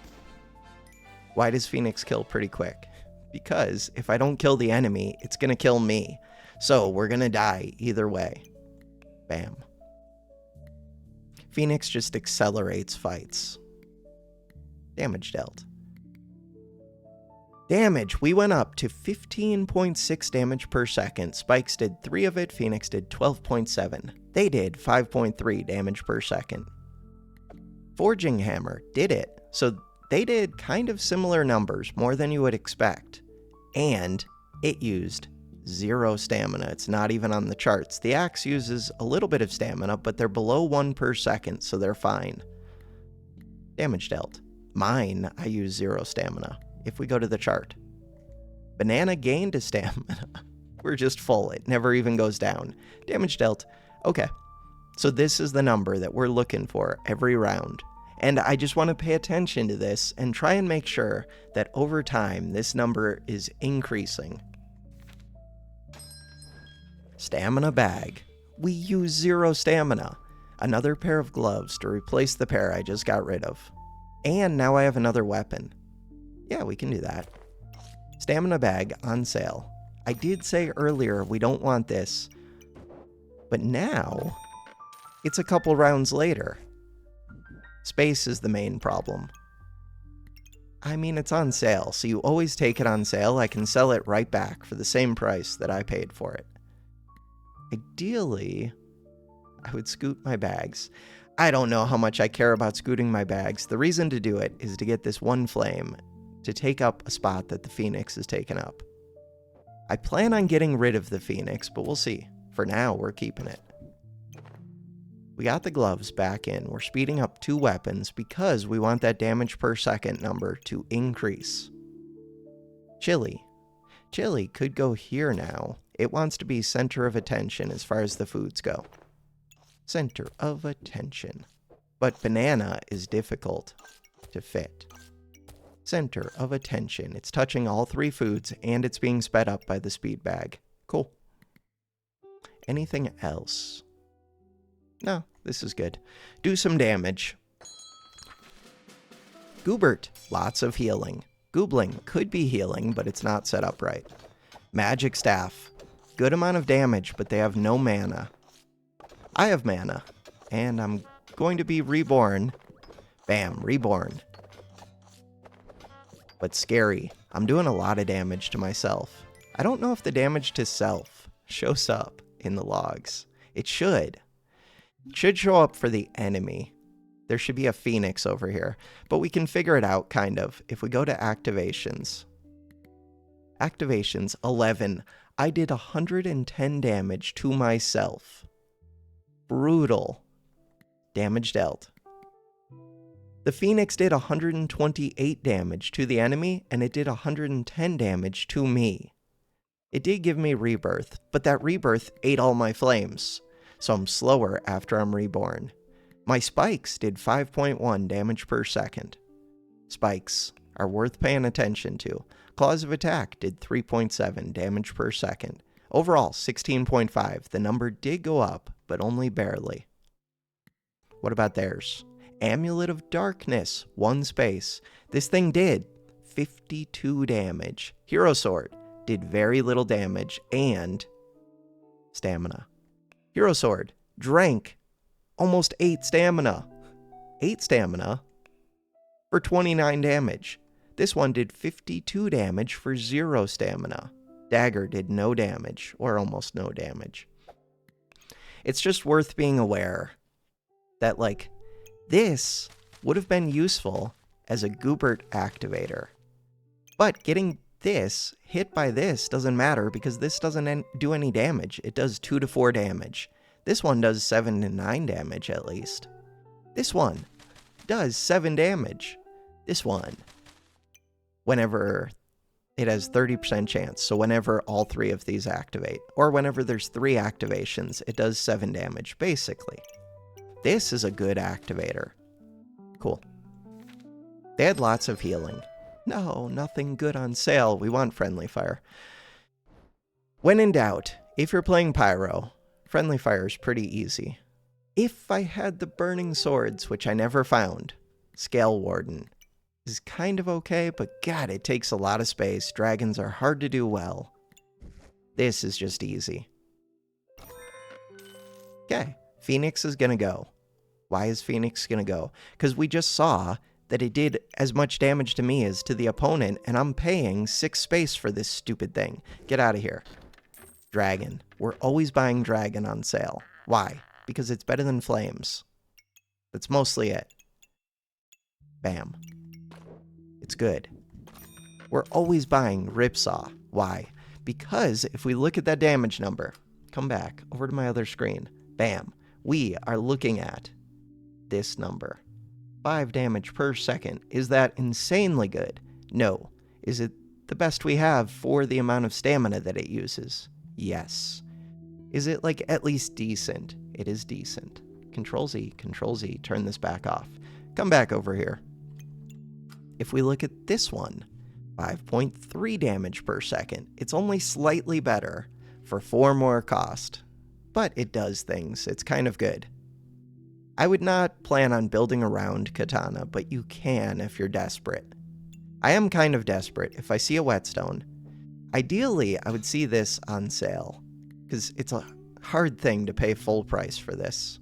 S1: Why does Phoenix kill pretty quick? Because if I don't kill the enemy, it's going to kill me. So we're going to die either way. Bam. Phoenix just accelerates fights. Damage dealt. Damage, we went up to 15.6 damage per second. Spikes did 3 of it, Phoenix did 12.7. They did 5.3 damage per second. Forging Hammer did it, so they did kind of similar numbers, more than you would expect. And it used 0 stamina. It's not even on the charts. The axe uses a little bit of stamina, but they're below 1 per second, so they're fine. Damage dealt. Mine, I use 0 stamina. If we go to the chart. Banana gained a stamina. We're just full. It never even goes down. Damage dealt. Okay. So this is the number that we're looking for every round. And I just want to pay attention to this and try and make sure that over time this number is increasing. Stamina bag. We use 0 stamina. Another pair of gloves to replace the pair I just got rid of. And now I have another weapon. Yeah, we can do that. Stamina bag on sale. I did say earlier we don't want this, but now it's a couple rounds later. Space is the main problem. I mean, it's on sale, so you always take it on sale. I can sell it right back for the same price that I paid for it. Ideally, I would scoot my bags. I don't know how much I care about scooting my bags. The reason to do it is to get this one flame to take up a spot that the Phoenix is taken up. I plan on getting rid of the Phoenix, but we'll see. For now, we're keeping it. We got the gloves back in. We're speeding up 2 weapons because we want that damage per second number to increase. Chili. Chili could go here now. It wants to be center of attention as far as the foods go. Center of attention. But banana is difficult to fit. Center of attention. It's touching all 3 foods, and it's being sped up by the speed bag. Cool. Anything else? No, this is good. Do some damage. Goobert. Lots of healing. Goobling could be healing, but it's not set up right. Magic Staff. Good amount of damage, but they have no mana. I have mana, and I'm going to be reborn. Bam, reborn. But scary. I'm doing a lot of damage to myself. I don't know if the damage to self shows up in the logs. It should. It should show up for the enemy. There should be a Phoenix over here, but we can figure it out, kind of, if we go to activations. Activations, 11. I did 110 damage to myself. Brutal. Damage dealt. The Phoenix did 128 damage to the enemy, and it did 110 damage to me. It did give me rebirth, but that rebirth ate all my flames, so I'm slower after I'm reborn. My spikes did 5.1 damage per second. Spikes are worth paying attention to. Claws of Attack did 3.7 damage per second. Overall, 16.5. The number did go up, but only barely. What about theirs? Amulet of Darkness, 1 space. This thing did 52 damage. Hero Sword did very little damage and stamina. Hero Sword drank almost 8 stamina. 8 stamina for 29 damage. This one did 52 damage for 0 stamina. Dagger did no damage, or almost no damage. It's just worth being aware that, like, this would have been useful as a Goobert activator. But getting this, hit by this, doesn't matter because this doesn't do any damage. It does 2 to 4 damage. This one does 7 to 9 damage at least. This one does 7 damage. This one, whenever it has 30% chance, so whenever all 3 of these activate, or whenever there's 3 activations, it does 7 damage, basically. This is a good activator. Cool. They had lots of healing. No, nothing good on sale. We want friendly fire. When in doubt, if you're playing Pyro, friendly fire is pretty easy. If I had the burning swords, which I never found, Scale Warden is kind of okay, but God, it takes a lot of space. Dragons are hard to do well. This is just easy. Okay, Phoenix is gonna go. Why is Phoenix gonna go? Because we just saw that it did as much damage to me as to the opponent, and I'm paying 6 space for this stupid thing. Get out of here. Dragon. We're always buying Dragon on sale. Why? Because it's better than Flames. That's mostly it. Bam. It's good. We're always buying Ripsaw. Why? Because if we look at that damage number, come back over to my other screen. Bam. We are looking at this number. 5 damage per second. Is that insanely good? No. Is it the best we have for the amount of stamina that it uses? Yes. Is it like at least decent? It is decent. Control Z, turn this back off. Come back over here. If we look at this one, 5.3 damage per second. It's only slightly better for 4 more cost, but it does things. It's kind of good. I would not plan on building around Katana, but you can if you're desperate. I am kind of desperate. If I see a whetstone, ideally I would see this on sale, because it's a hard thing to pay full price for this.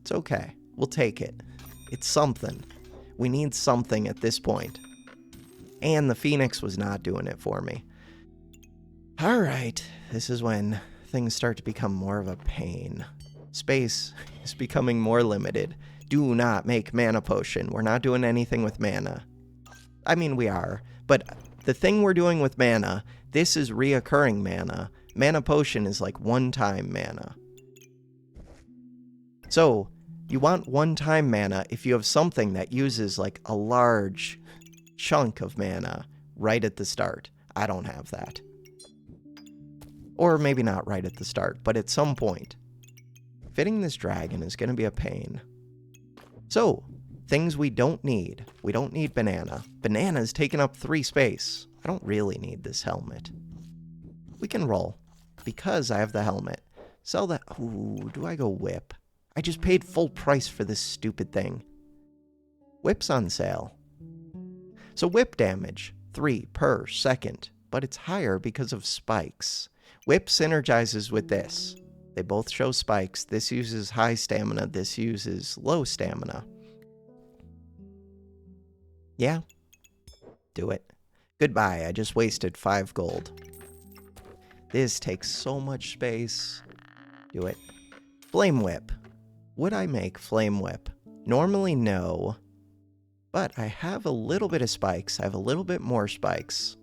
S1: It's okay. We'll take it. It's something. We need something at this point. And the Phoenix was not doing it for me. Alright, this is when things start to become more of a pain. Space is becoming more limited. Do not make mana potion. We're not doing anything with mana. I mean, we are, but the thing we're doing with mana, this is reoccurring mana. Mana potion is like one-time mana. So, you want one-time mana if you have something that uses like a large chunk of mana right at the start. I don't have that. Or maybe not right at the start, but at some point. Fitting this dragon is going to be a pain. So, things we don't need. We don't need banana. Banana's taking up 3 space. I don't really need this helmet. We can roll, because I have the helmet. Sell that. Ooh, do I go whip? I just paid full price for this stupid thing. Whip's on sale. So whip damage, 3 per second, but it's higher because of spikes. Whip synergizes with this. They both show spikes. This uses high stamina, this uses low stamina. Yeah, do it. Goodbye, I just wasted 5 gold. This takes so much space. Do it. Flame Whip. Would I make Flame Whip? Normally no, but I have a little bit of spikes. I have a little bit more spikes.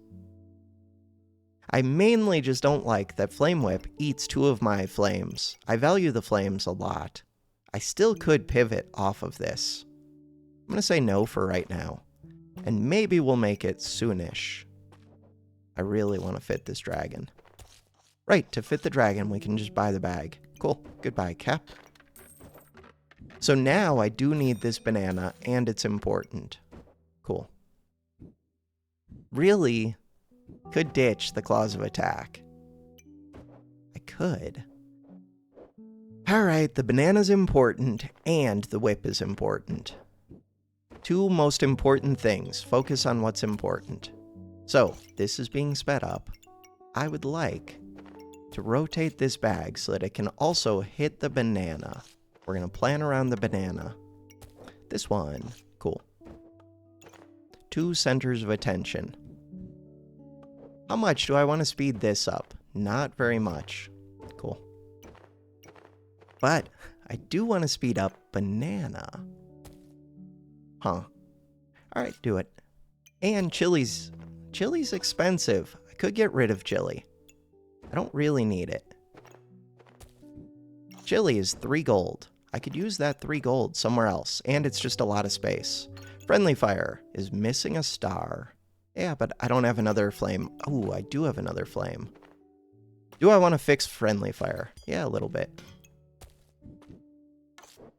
S1: I mainly just don't like that Flame Whip eats 2 of my flames. I value the flames a lot. I still could pivot off of this. I'm going to say no for right now, and maybe we'll make it soonish. I really want to fit this dragon. Right, to fit the dragon, we can just buy the bag. Cool. Goodbye, Cap. So now I do need this banana, and it's important. Cool. Really could ditch the claws of attack. I could. Alright, the banana's important, and the whip is important. 2 most important things. Focus on what's important. So, this is being sped up. I would like to rotate this bag so that it can also hit the banana. We're going to plan around the banana. This one. Cool. 2 centers of attention. How much do I want to speed this up? Not very much. Cool. But I do want to speed up banana. Huh. Alright, do it. And chili's expensive. I could get rid of chili. I don't really need it. Chili is 3 gold. I could use that 3 gold somewhere else, and it's just a lot of space. Friendly Fire is missing a star. Yeah, but I don't have another flame. Oh, I do have another flame. Do I want to fix Friendly Fire? Yeah, a little bit.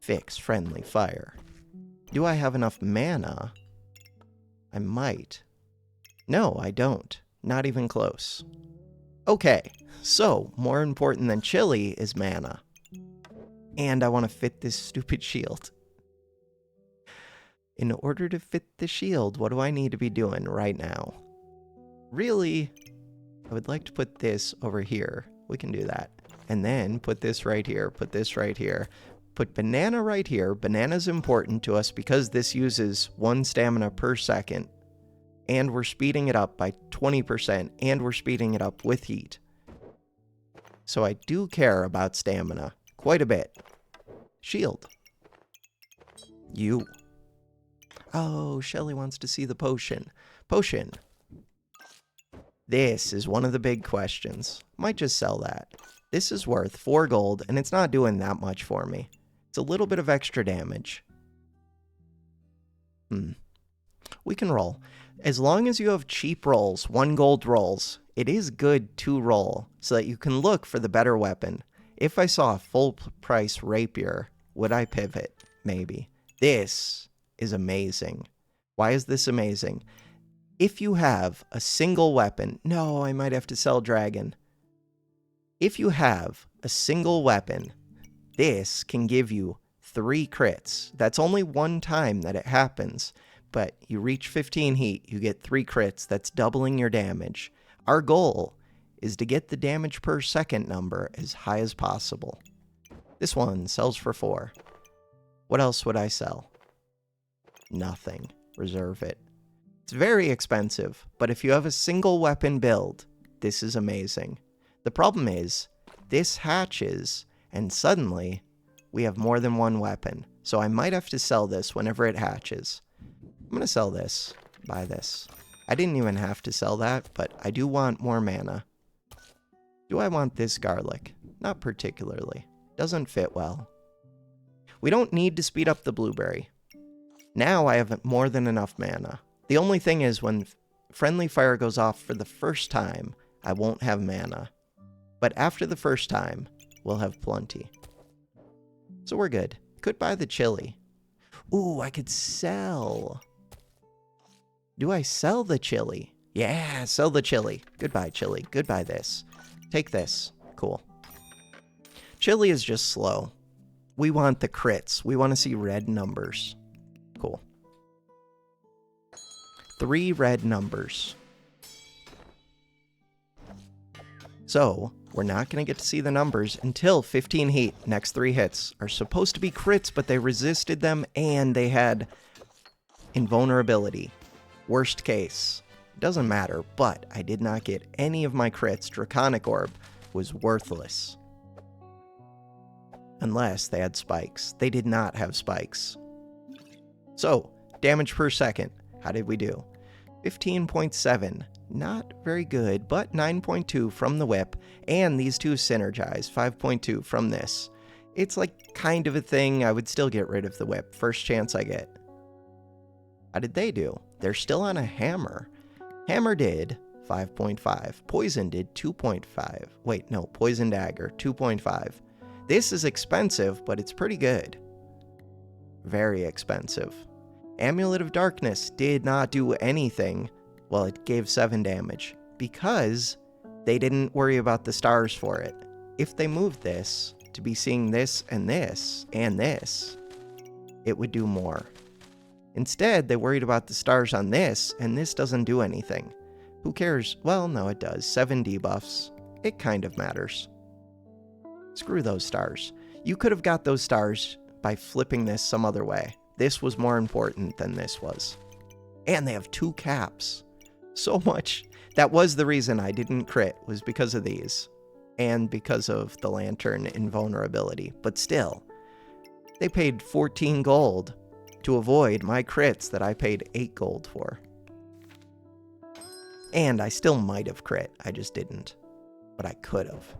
S1: Fix friendly fire. Do I have enough mana? I might. No, I don't. Not even close. Okay, so more important than chili is mana. And I want to fit this stupid shield. In order to fit the shield, what do I need to be doing right now? Really, I would like to put this over here. We can do that. And then put this right here, put this right here. Put banana right here. Banana's important to us because this uses 1 stamina per second. And we're speeding it up by 20%, and we're speeding it up with heat. So I do care about stamina quite a bit. Shield. You. Oh, Shelly wants to see the potion. Potion. This is one of the big questions. Might just sell that. This is worth 4 gold, and it's not doing that much for me. It's a little bit of extra damage. We can roll. As long as you have cheap rolls, 1 gold rolls, it is good to roll so that you can look for the better weapon. If I saw a full price rapier, would I pivot? Maybe. This is amazing. Why is this amazing? If you have a single weapon, no, I might have to sell dragon. If you have a single weapon, this can give you 3 crits. That's only 1 time that it happens, but you reach 15 heat, you get 3 crits. That's doubling your damage. Our goal is to get the damage per second number as high as possible. This one sells for 4. What else would I sell? Nothing. Reserve it. It's very expensive, but if you have a single weapon build, this is amazing. The problem is, this hatches, and suddenly, we have more than 1 weapon. So I might have to sell this whenever it hatches. I'm going to sell this. Buy this. I didn't even have to sell that, but I do want more mana. Do I want this garlic? Not particularly. Doesn't fit well. We don't need to speed up the blueberry. Now I have more than enough mana. The only thing is when friendly fire goes off for the first time, I won't have mana. But after the first time, we'll have plenty. So we're good. Could buy the chili. Ooh, I could sell. Do I sell the chili? Yeah, sell the chili. Goodbye, chili. Goodbye this. Take this. Cool. Chili is just slow. We want the crits. We want to see red numbers. Cool. 3 red numbers. So, we're not going to get to see the numbers until 15 heat. Next 3 hits are supposed to be crits, but they resisted them and they had invulnerability. Worst case. Doesn't matter, but I did not get any of my crits. Draconic Orb was worthless. Unless they had spikes. They did not have spikes. So, damage per second. How did we do? 15.7. Not very good, but 9.2 from the whip, and these 2 synergize. 5.2 from this. It's like kind of a thing. I would still get rid of the whip. First chance I get. How did they do? They're still on a hammer. Hammer did 5.5. Poison did 2.5. Wait, no. Poison dagger, 2.5. This is expensive, but it's pretty good. Very expensive. Amulet of Darkness did not do anything. Well, it gave 7 damage. Because they didn't worry about the stars for it. If they moved this to be seeing this and this and this, it would do more. Instead, they worried about the stars on this, and this doesn't do anything. Who cares? Well, no, it does. 7 debuffs. It kind of matters. Screw those stars. You could have got those stars by flipping this some other way. This was more important than this was. And they have 2 caps. So much. That was the reason I didn't crit, was because of these. And because of the lantern invulnerability. But still, they paid 14 gold to avoid my crits that I paid 8 gold for. And I still might have crit, I just didn't. But I could have.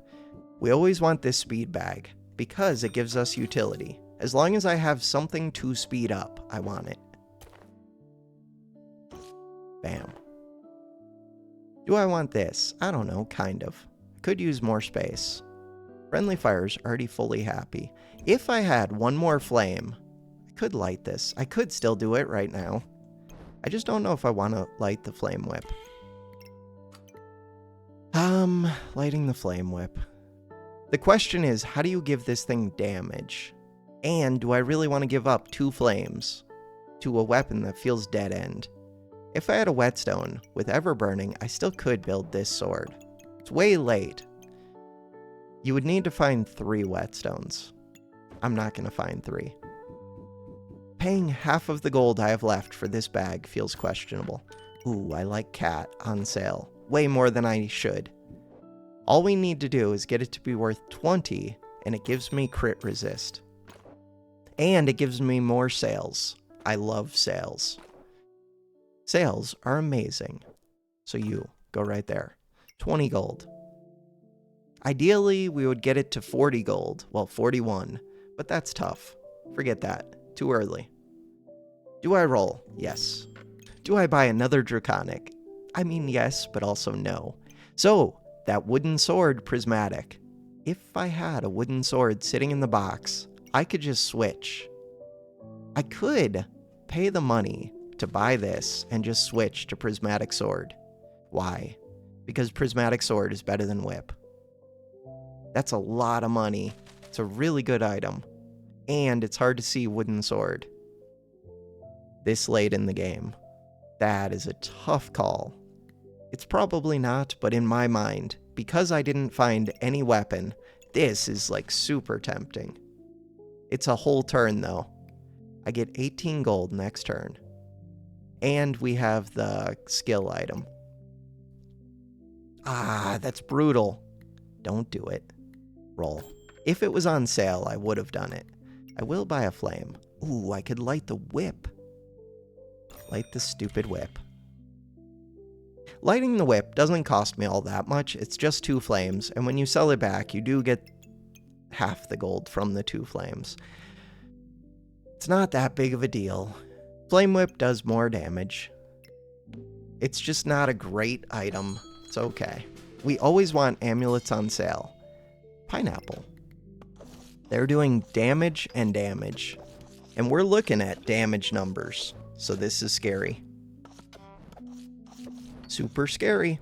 S1: We always want this speed bag, because it gives us utility. As long as I have something to speed up, I want it. Bam. Do I want this? I don't know, kind of. Could use more space. Friendly fire's already fully happy. If I had one more flame, I could light this. I could still do it right now. I just don't know if I want to light the flame whip. Lighting the flame whip. The question is, how do you give this thing damage? And do I really want to give up 2 flames to a weapon that feels dead end? If I had a whetstone with Everburning, I still could build this sword. It's way late. You would need to find 3 whetstones. I'm not going to find 3. Paying half of the gold I have left for this bag feels questionable. Ooh, I like cat on sale. Way more than I should. All we need to do is get it to be worth 20, and it gives me crit resist. And it gives me more sales. I love sales. Sales are amazing. So you, go right there. 20 gold. Ideally, we would get it to 40 gold. Well, 41. But that's tough. Forget that. Too early. Do I roll? Yes. Do I buy another Draconic? I mean, yes, but also no. So, that wooden sword prismatic. If I had a wooden sword sitting in the box, I could just switch. I could pay the money to buy this and just switch to prismatic sword. Why? Because prismatic sword is better than whip. That's a lot of money. It's a really good item. And it's hard to see wooden sword this late in the game. That is a tough call. It's probably not, but in my mind, because I didn't find any weapon, this is like super tempting. It's a whole turn though. I get 18 gold next turn. And we have the skill item. Ah, that's brutal. Don't do it. Roll. If it was on sale, I would have done it. I will buy a flame. Ooh, I could light the whip. Light the stupid whip. Lighting the whip doesn't cost me all that much. It's just 2 flames, and when you sell it back, you do get half the gold from the 2 flames. It's not that big of a deal. Flame whip does more damage. It's just not a great item. It's okay. We always want amulets on sale. Pineapple. They're doing damage and damage. And we're looking at damage numbers. So this is scary. Super scary.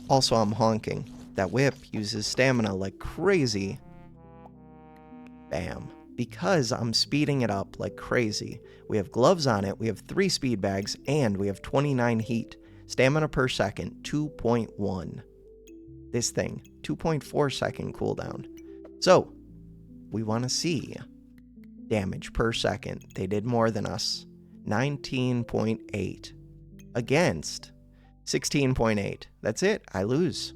S1: Also, I'm honking. That whip uses stamina like crazy. Bam. Because I'm speeding it up like crazy. We have gloves on it, we have 3 speed bags, and we have 29 heat. Stamina per second, 2.1. This thing, 2.4 second cooldown. So, we want to see damage per second. They did more than us. 19.8 against 16.8. That's it. I lose.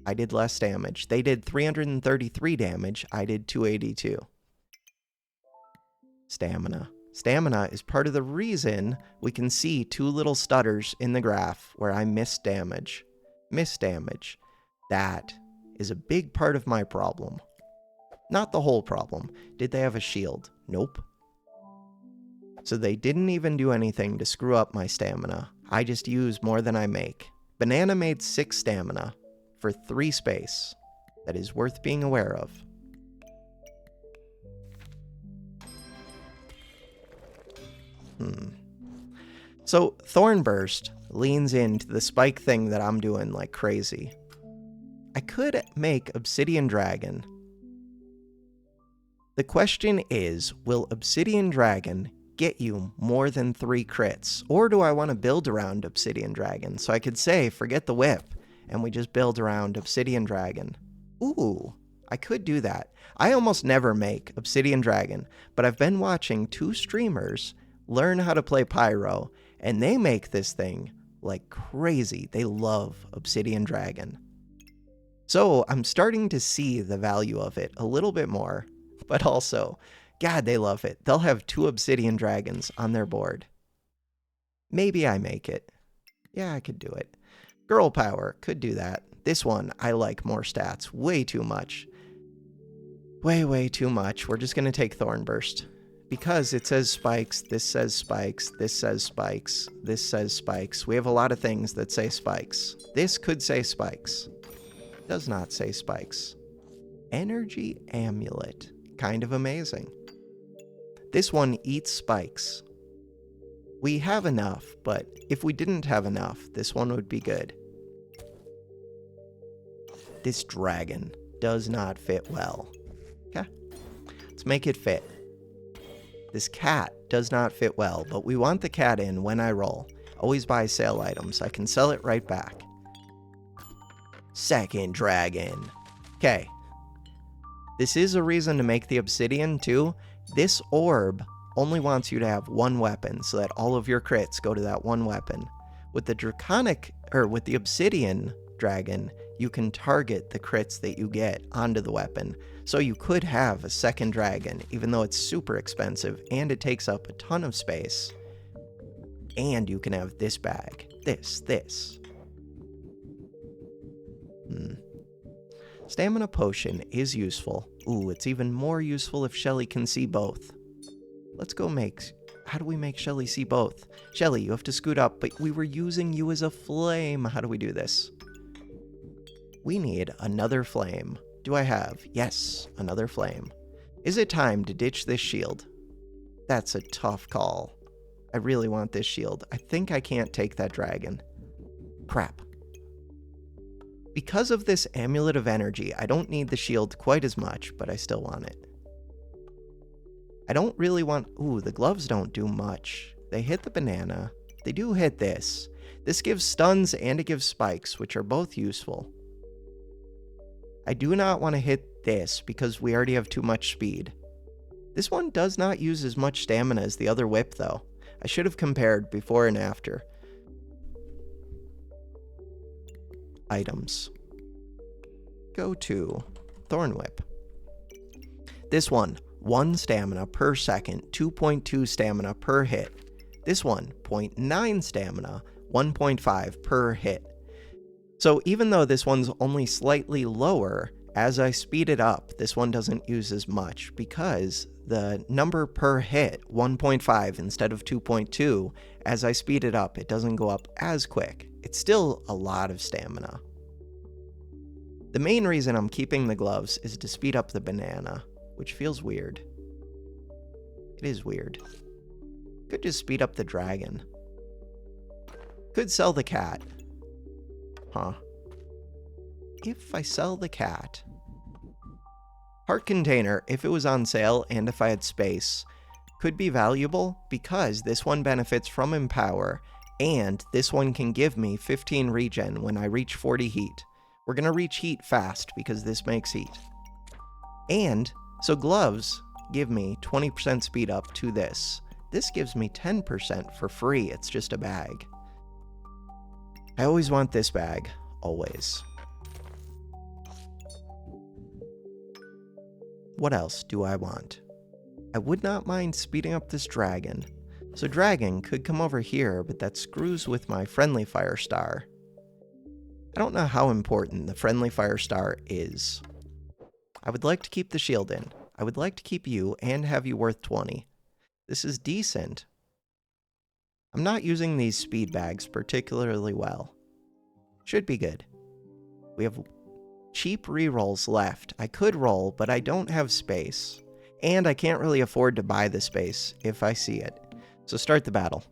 S1: I did less damage. They did 333 damage. I did 282. Stamina. Stamina is part of the reason we can see 2 little stutters in the graph where I missed damage. Missed damage. That is a big part of my problem. Not the whole problem. Did they have a shield? Nope. So they didn't even do anything to screw up my stamina. I just use more than I make. Banana made 6 stamina for 3 space. That is worth being aware of. So Thornburst leans into the spike thing that I'm doing like crazy. I could make Obsidian Dragon. The question is, will Obsidian Dragon get you more than 3 crits? Or do I want to build around Obsidian Dragon? So I could say, forget the whip, and we just build around Obsidian Dragon. Ooh, I could do that. I almost never make Obsidian Dragon, but I've been watching 2 streamers learn how to play Pyro, and they make this thing like crazy. They love Obsidian Dragon. So I'm starting to see the value of it a little bit more, but also, God, they love it. They'll have 2 Obsidian Dragons on their board. Maybe I make it. Yeah, I could do it. Girl Power, could do that. This one, I like more stats. Way too much. Way too much. We're just going to take Thornburst. Because it says spikes, this says spikes, this says spikes, this says spikes. We have a lot of things that say spikes. This could say spikes. Does not say spikes. Energy amulet. Kind of amazing. This one eats spikes. We have enough, but if we didn't have enough, this one would be good. This dragon does not fit well. Okay, let's make it fit. This cat does not fit well, but we want the cat in when I roll. Always buy sale items. I can sell it right back. Second dragon. Okay. This is a reason to make the obsidian too. This orb only wants you to have one weapon so that all of your crits go to that one weapon. With the with the obsidian dragon, you can target the crits that you get onto the weapon. So you could have a second dragon, even though it's super expensive and it takes up a ton of space. And you can have this bag. This. Stamina potion is useful. Ooh, it's even more useful if Shelly can see both. Let's go how do we make Shelly see both? Shelly, you have to scoot up, but we were using you as a flame. How do we do this? We need another flame. Do I have? Yes, another flame. Is it time to ditch this shield? That's a tough call. I really want this shield. I think I can't take that dragon. Crap. Because of this amulet of energy, I don't need the shield quite as much, but I still want it. I don't really want... Ooh, the gloves don't do much. They hit the banana. They do hit this. This gives stuns and it gives spikes, which are both useful. I do not want to hit this because we already have too much speed. This one does not use as much stamina as the other whip, though. I should have compared before and after. Items. Go to Thorn Whip. This one, 1 stamina per second, 2.2 stamina per hit. This one, 0.9 stamina, 1.5 per hit. So even though this one's only slightly lower, as I speed it up, this one doesn't use as much because the number per hit, 1.5 instead of 2.2, as I speed it up, it doesn't go up as quick. It's still a lot of stamina. The main reason I'm keeping the gloves is to speed up the banana, which feels weird. It is weird. Could just speed up the dragon. Could sell the cat. Huh. If I sell the cat... Heart container, if it was on sale and if I had space, could be valuable because this one benefits from Empower, and this one can give me 15 regen when I reach 40 heat. We're going to reach heat fast because this makes heat. And, so gloves give me 20% speed up to this. This gives me 10% for free, it's just a bag. I always want this bag, always. What else do I want? I would not mind speeding up this dragon. So dragon could come over here, but that screws with my friendly fire star. I don't know how important the friendly fire star is. I would like to keep the shield in. I would like to keep you and have you worth 20. This is decent. I'm not using these speed bags particularly well. Should be good. We have cheap rerolls left. I could roll, but I don't have space. And I can't really afford to buy the space if I see it. So start the battle.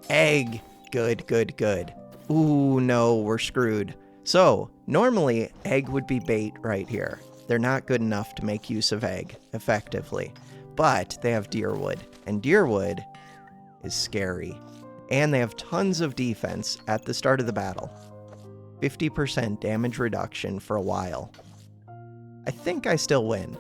S1: Egg. Good, good, good. Ooh, no, we're screwed. So, normally, egg would be bait right here. They're not good enough to make use of egg effectively. But they have deerwood, and deerwood is scary. And they have tons of defense at the start of the battle. 50% damage reduction for a while. I think I still win.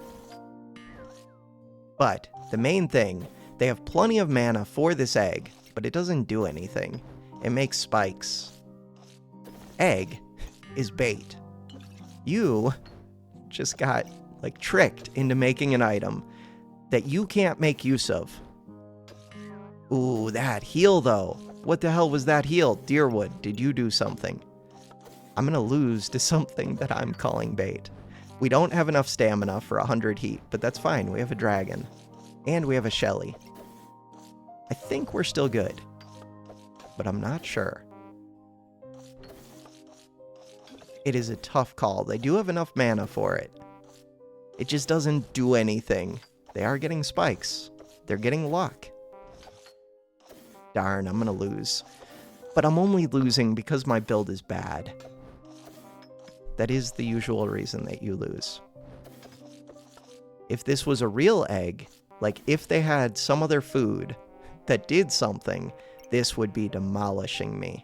S1: But the main thing, they have plenty of mana for this egg, but it doesn't do anything. It makes spikes. Egg is bait. You just got, like, tricked into making an item that you can't make use of. Ooh, that heal, though. What the hell was that heal? Deerwood, did you do something? I'm gonna lose to something that I'm calling bait. We don't have enough stamina for 100 heat, but that's fine. We have a dragon. And we have a Shelly. I think we're still good. But I'm not sure. It is a tough call. They do have enough mana for it. It just doesn't do anything. They are getting spikes. They're getting luck. Darn, I'm gonna lose. But I'm only losing because my build is bad. That is the usual reason that you lose. If this was a real egg, like if they had some other food that did something, this would be demolishing me.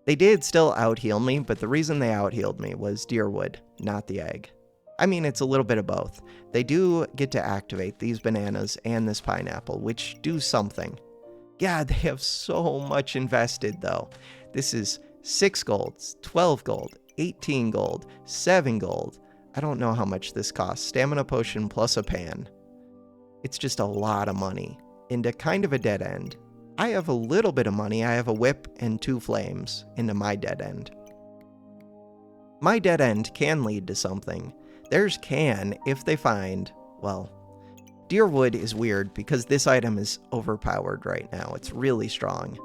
S1: They did still out-heal me, but the reason they out-healed me was Deerwood, not the egg. I mean, it's a little bit of both. They do get to activate these bananas and this pineapple, which do something. God, they have so much invested, though. This is 6 gold, 12 gold, 18 gold, 7 gold. I don't know how much this costs. Stamina potion plus a pan. It's just a lot of money into kind of a dead end. I have a little bit of money. I have a whip and 2 flames into my dead end. My dead end can lead to something. Theirs can if they find, well, Deerwood is weird because this item is overpowered right now. It's really strong.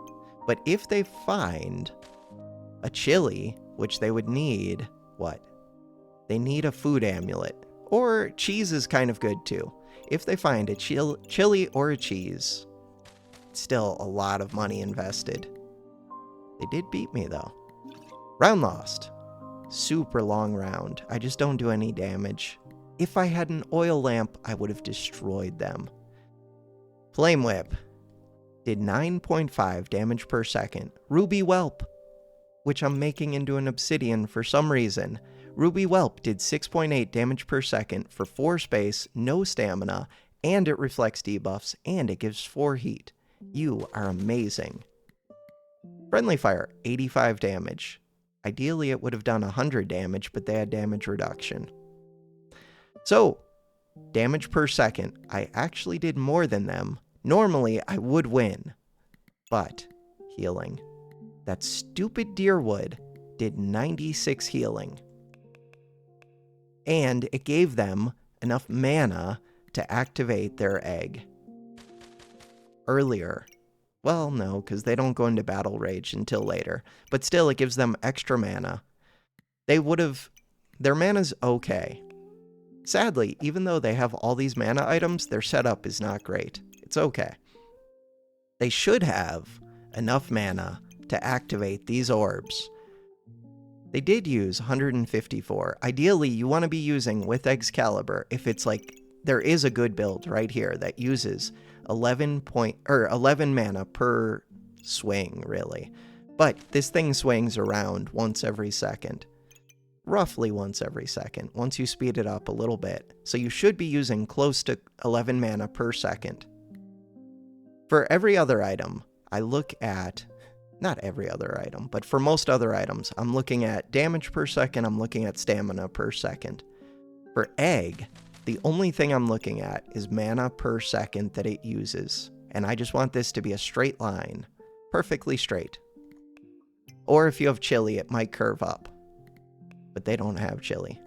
S1: But if they find a chili, which they would need, what? They need a food amulet. Or cheese is kind of good too. If they find a chili or a cheese, still a lot of money invested. They did beat me though. Round lost. Super long round. I just don't do any damage. If I had an oil lamp, I would have destroyed them. Flame Whip did 9.5 damage per second. Ruby Whelp, which I'm making into an obsidian for some reason. Ruby Whelp did 6.8 damage per second for 4 space, no stamina, and it reflects debuffs, and it gives 4 heat. You are amazing. Friendly Fire, 85 damage. Ideally, it would have done 100 damage, but they had damage reduction. So, damage per second. I actually did more than them. Normally, I would win. But, healing. That stupid Deerwood did 96 healing. And it gave them enough mana to activate their egg. Earlier. Well, no, because they don't go into Battle Rage until later. But still, it gives them extra mana. They would have... Their mana's okay. Sadly, even though they have all these mana items, their setup is not great. It's okay. They should have enough mana to activate these orbs. They did use 154. Ideally, you want to be using with Excalibur if it's like... There is a good build right here that uses 11 mana per swing, really. But this thing swings around once every second. Roughly once every second, once you speed it up a little bit. So you should be using close to 11 mana per second. For every other item, I look at... Not every other item, but for most other items, I'm looking at damage per second, I'm looking at stamina per second. For egg... The only thing I'm looking at is mana per second that it uses. And I just want this to be a straight line. Perfectly straight. Or if you have chili, it might curve up. But they don't have chili.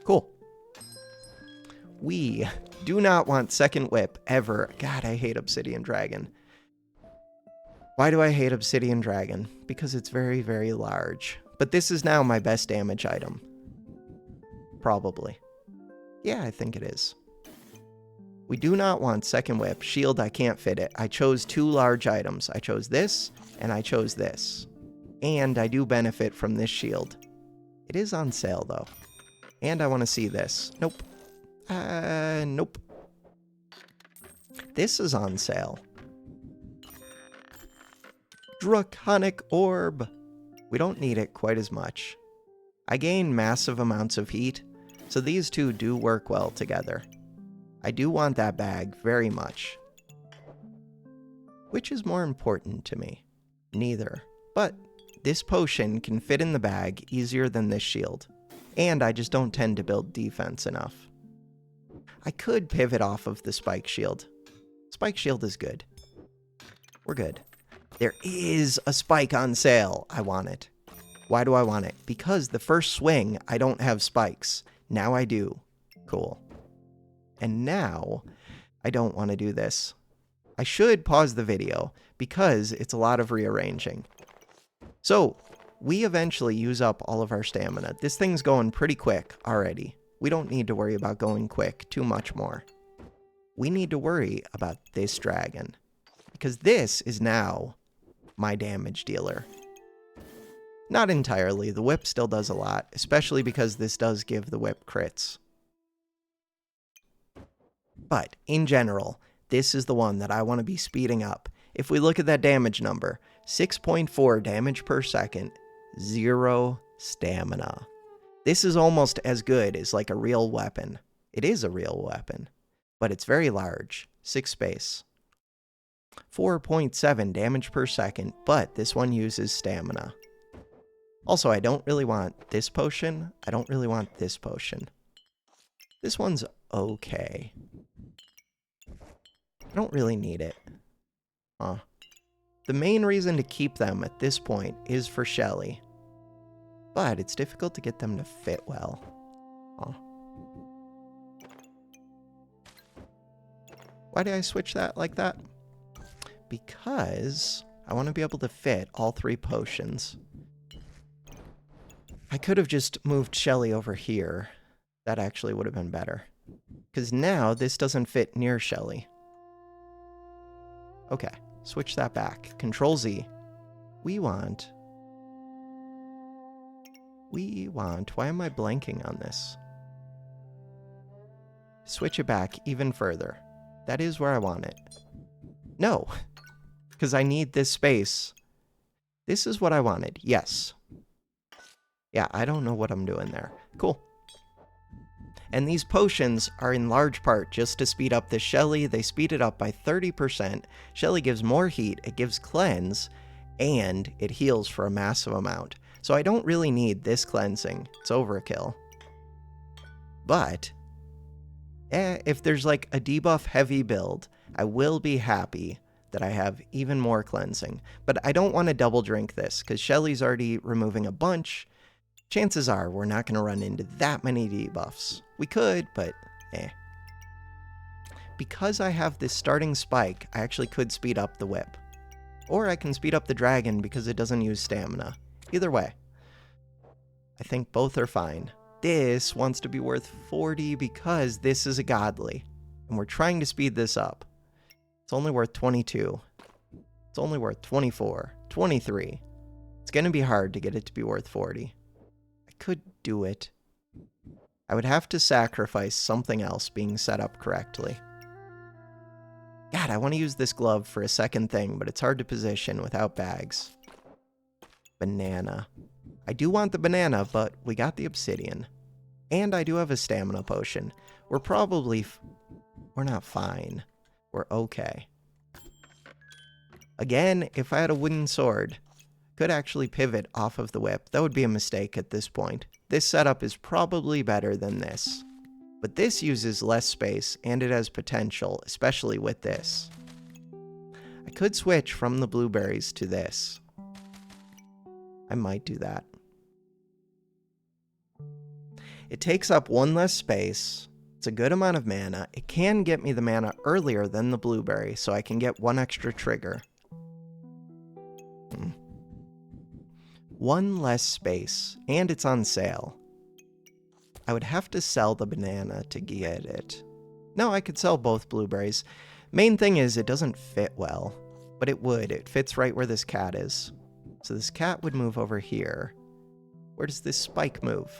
S1: Cool. We do not want second whip ever. God, I hate Obsidian Dragon. Why do I hate Obsidian Dragon? Because it's very, very large. But this is now my best damage item. Probably. Yeah, I think it is. We do not want second whip. Shield, I can't fit it. I chose 2 large items. I chose this, and I chose this. And I do benefit from this shield. It is on sale, though. And I want to see this. Nope. Nope. This is on sale. Draconic Orb. We don't need it quite as much. I gain massive amounts of heat. So these two do work well together. I do want that bag very much. Which is more important to me? Neither. But this potion can fit in the bag easier than this shield. And I just don't tend to build defense enough. I could pivot off of the spike shield. Spike shield is good. We're good. There is a spike on sale. I want it. Why do I want it? Because the first swing, I don't have spikes. Now I do. Cool. And now, I don't want to do this. I should pause the video, because it's a lot of rearranging. So, we eventually use up all of our stamina. This thing's going pretty quick already. We don't need to worry about going quick too much more. We need to worry about this dragon, because this is now my damage dealer. Not entirely. The whip still does a lot, especially because this does give the whip crits. But in general, this is the one that I want to be speeding up. If we look at that damage number, 6.4 damage per second, 0 stamina. This is almost as good as like a real weapon. It is a real weapon, but it's very large. 6 space. 4.7 damage per second, but this one uses stamina. Also, I don't really want this potion. I don't really want this potion. This one's okay. I don't really need it. The main reason to keep them at this point is for Shelly. But it's difficult to get them to fit well. Why did I switch that like that? Because I want to be able to fit all 3 potions. I could have just moved Shelly over here. That actually would have been better. Because now this doesn't fit near Shelly. Okay, switch that back. Control Z. We want... Why am I blanking on this? Switch it back even further. That is where I want it. No, because I need this space. This is what I wanted. Yes. Yeah, I don't know what I'm doing there. Cool. And these potions are in large part just to speed up the Shelly. They speed it up by 30%. Shelly gives more heat, it gives cleanse, and it heals for a massive amount. So I don't really need this cleansing. It's overkill. But, if there's like a debuff heavy build, I will be happy that I have even more cleansing. But I don't want to double drink this, because Shelly's already removing a bunch. Chances are we're not going to run into that many debuffs. We could, but Because I have this starting spike, I actually could speed up the whip. Or I can speed up the dragon because it doesn't use stamina. Either way, I think both are fine. This wants to be worth 40 because this is a godly. And we're trying to speed this up. It's only worth 22. It's only worth 24, 23. It's going to be hard to get it to be worth 40. I could do it. I would have to sacrifice something else being set up correctly. God, I want to use this glove for a second thing, but it's hard to position without bags. Banana. I do want the banana, but we got the obsidian. And I do have a stamina potion. We're probably... we're not fine. We're okay. Again, if I had a wooden sword, could actually pivot off of the whip. That would be a mistake at this point. This setup is probably better than this. But this uses less space, and it has potential, especially with this. I could switch from the blueberries to this. I might do that. It takes up 1 less space. It's a good amount of mana. It can get me the mana earlier than the blueberry, so I can get 1 extra trigger. 1 less space, and it's on sale. I would have to sell the banana to get it. No, I could sell both blueberries. Main thing is it doesn't fit well, but it would. It fits right where this cat is. So this cat would move over here. Where does this spike move?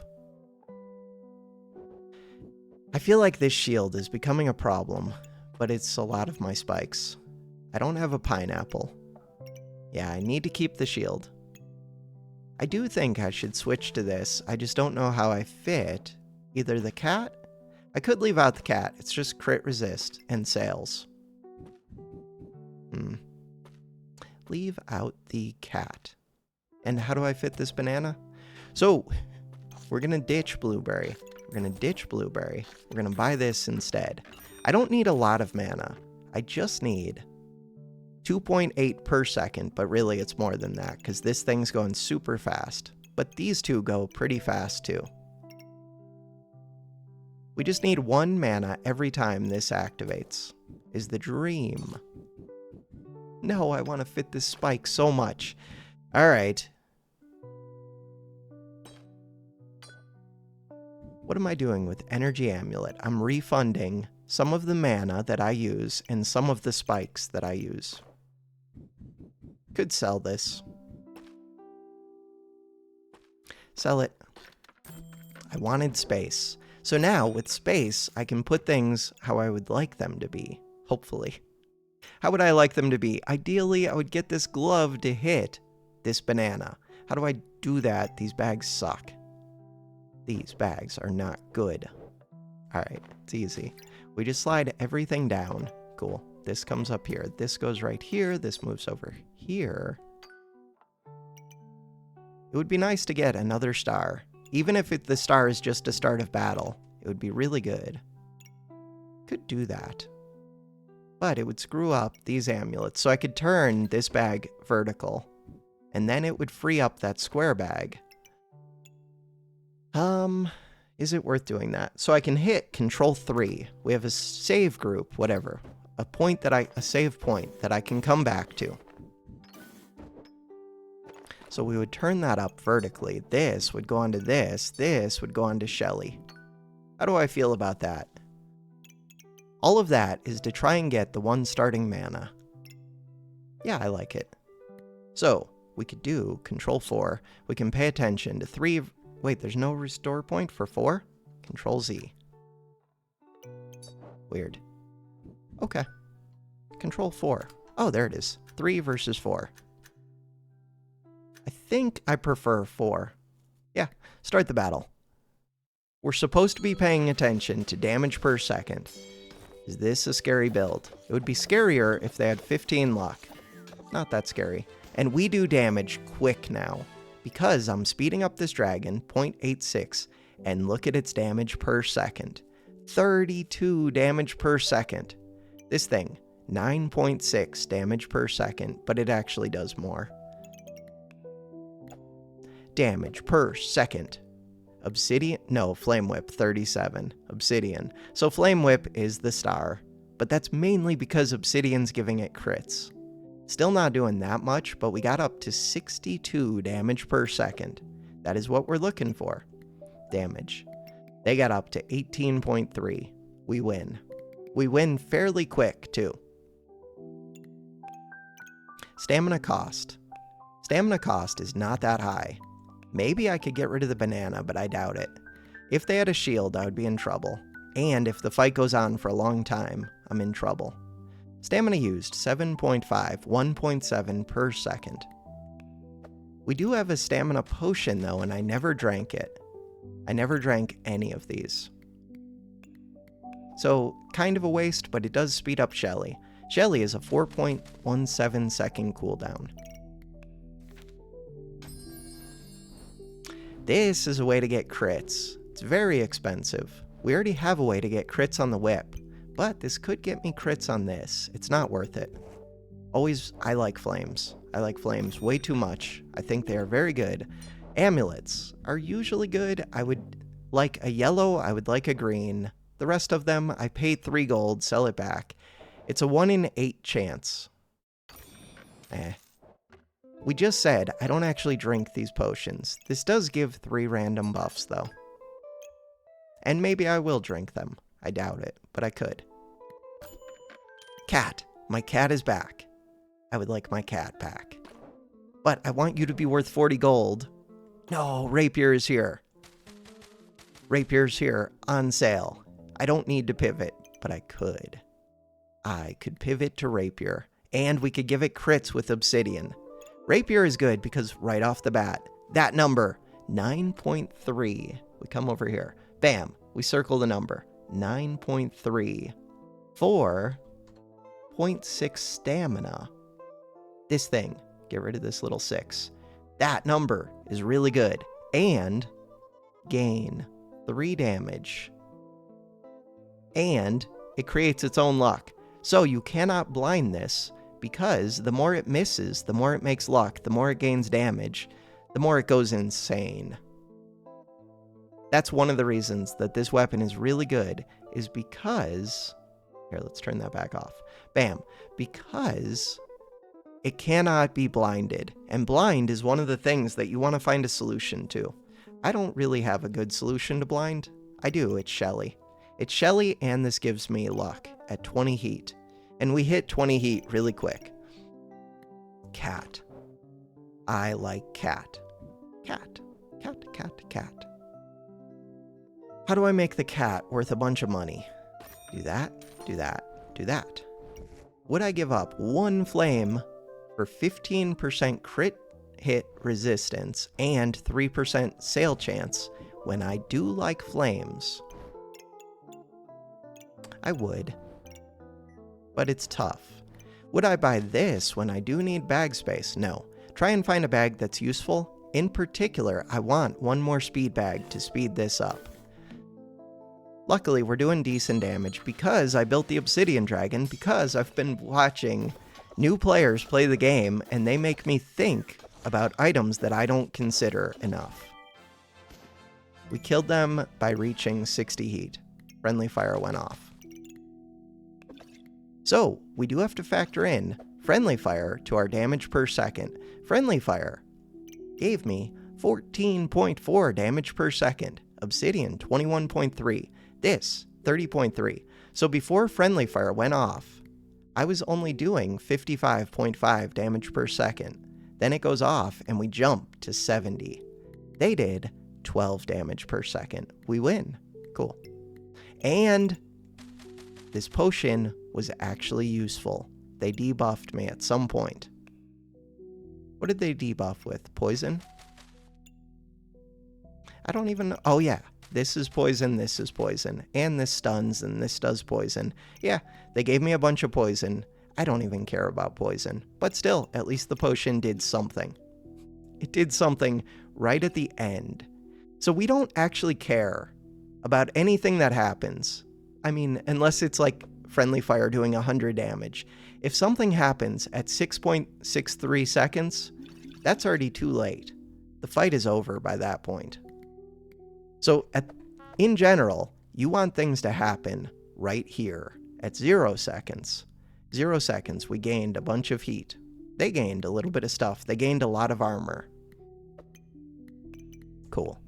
S1: I feel like this shield is becoming a problem, but it's a lot of my spikes. I don't have a pineapple. Yeah, I need to keep the shield. I do think I should switch to this. I just don't know how I fit either the cat. I could leave out the cat. It's just crit resist and sales. Leave out the cat. And how do I fit this banana? So, we're going to ditch blueberry. We're going to ditch blueberry. We're going to buy this instead. I don't need a lot of mana. I just need 2.8 per second, but really it's more than that because this thing's going super fast. But these two go pretty fast too. We just need 1 mana every time this activates, is the dream. No, I want to fit this spike so much. Alright. What am I doing with Energy Amulet? I'm refunding some of the mana that I use and some of the spikes that I use. Could sell this. Sell it. I wanted space. So now, with space, I can put things how I would like them to be. Hopefully. How would I like them to be? Ideally, I would get this glove to hit this banana. How do I do that? These bags suck. These bags are not good. Alright, it's easy. We just slide everything down. Cool. This comes up here. This goes right here. This moves over here. It would be nice to get another star. Even if the star is just a start of battle, it would be really good. Could do that. But it would screw up these amulets. So I could turn this bag vertical. And then it would free up that square bag. Is it worth doing that? So I can hit Control 3. We have a save group, whatever. A save point that I can come back to. So we would turn that up vertically. This would go onto this. This would go onto Shelly. How do I feel about that? All of that is to try and get the one starting mana. Yeah, I like it. So we could do Control 4. We can pay attention to 3. Wait, there's no restore point for 4? Control Z. Weird. Okay. Control 4. Oh, there it is. 3 versus 4. I think I prefer 4. Yeah, start the battle. We're supposed to be paying attention to damage per second. Is this a scary build? It would be scarier if they had 15 luck. Not that scary. And we do damage quick now. Because I'm speeding up this dragon, 0.86, and look at its damage per second. 32 damage per second. This thing, 9.6 damage per second, but it actually does more. Damage per second. Obsidian, no, Flame Whip, 37. Obsidian. So Flame Whip is the star, but that's mainly because Obsidian's giving it crits. Still not doing that much, but we got up to 62 damage per second. That is what we're looking for. Damage. They got up to 18.3. We win. We win fairly quick, too. Stamina cost. Stamina cost is not that high. Maybe I could get rid of the banana, but I doubt it. If they had a shield, I would be in trouble. And if the fight goes on for a long time, I'm in trouble. Stamina used, 7.5, 1.7 per second. We do have a stamina potion, though, and I never drank it. I never drank any of these. So, kind of a waste, but it does speed up Shelly. Shelly is a 4.17 second cooldown. This is a way to get crits. It's very expensive. We already have a way to get crits on the whip. But this could get me crits on this. It's not worth it. Always, I like flames. I like flames way too much. I think they are very good. Amulets are usually good. I would like a yellow. I would like a green. The rest of them, I paid 3 gold, sell it back. It's a 1 in 8 chance. We just said I don't actually drink these potions. This does give 3 random buffs, though. And maybe I will drink them. I doubt it, but I could. Cat. My cat is back. I would like my cat back. But I want you to be worth 40 gold. No, Rapier is here. Rapier's here, on sale. I don't need to pivot, but I could. I could pivot to Rapier, and we could give it crits with Obsidian. Rapier is good because right off the bat, that number, 9.3. We come over here. Bam, we circle the number. 9.3 for 0.6 stamina. This thing, get rid of this little 6. That number is really good. And gain 3 damage. And it creates its own luck. So you cannot blind this because the more it misses, the more it makes luck, the more it gains damage, the more it goes insane. That's one of the reasons that this weapon is really good, is because... Here, let's turn that back off. Bam. Because it cannot be blinded. And blind is one of the things that you want to find a solution to. I don't really have a good solution to blind. I do, it's Shelly. It's Shelly, and this gives me luck at 20 heat. And we hit 20 heat really quick. Cat. I like cat. Cat. Cat, cat, cat. How do I make the cat worth a bunch of money? Do that, do that, do that. Would I give up 1 flame for 15% crit hit resistance and 3% sale chance when I do like flames? I would. But it's tough. Would I buy this when I do need bag space? No. Try and find a bag that's useful. In particular, I want 1 more speed bag to speed this up. Luckily, we're doing decent damage because I built the obsidian dragon, because I've been watching new players play the game, and they make me think about items that I don't consider enough. We killed them by reaching 60 heat. Friendly fire went off. So, we do have to factor in friendly fire to our damage per second. Friendly fire gave me 14.4 damage per second. Obsidian, 21.3. This, 30.3. So before friendly fire went off, I was only doing 55.5 damage per second. Then it goes off and we jump to 70. They did 12 damage per second. We win. Cool. And this potion was actually useful. They debuffed me at some point. What did they debuff with? Poison? I don't even know. Oh yeah, this is poison, and this stuns, and this does poison. Yeah, they gave me a bunch of poison. I don't even care about poison. But still, at least the potion did something. It did something right at the end. So we don't actually care about anything that happens. I mean, unless it's like friendly fire doing 100 damage. If something happens at 6.63 seconds, that's already too late. The fight is over by that point. So in general, you want things to happen right here at 0 seconds. 0 seconds, we gained a bunch of heat. They gained a little bit of stuff. They gained a lot of armor. Cool.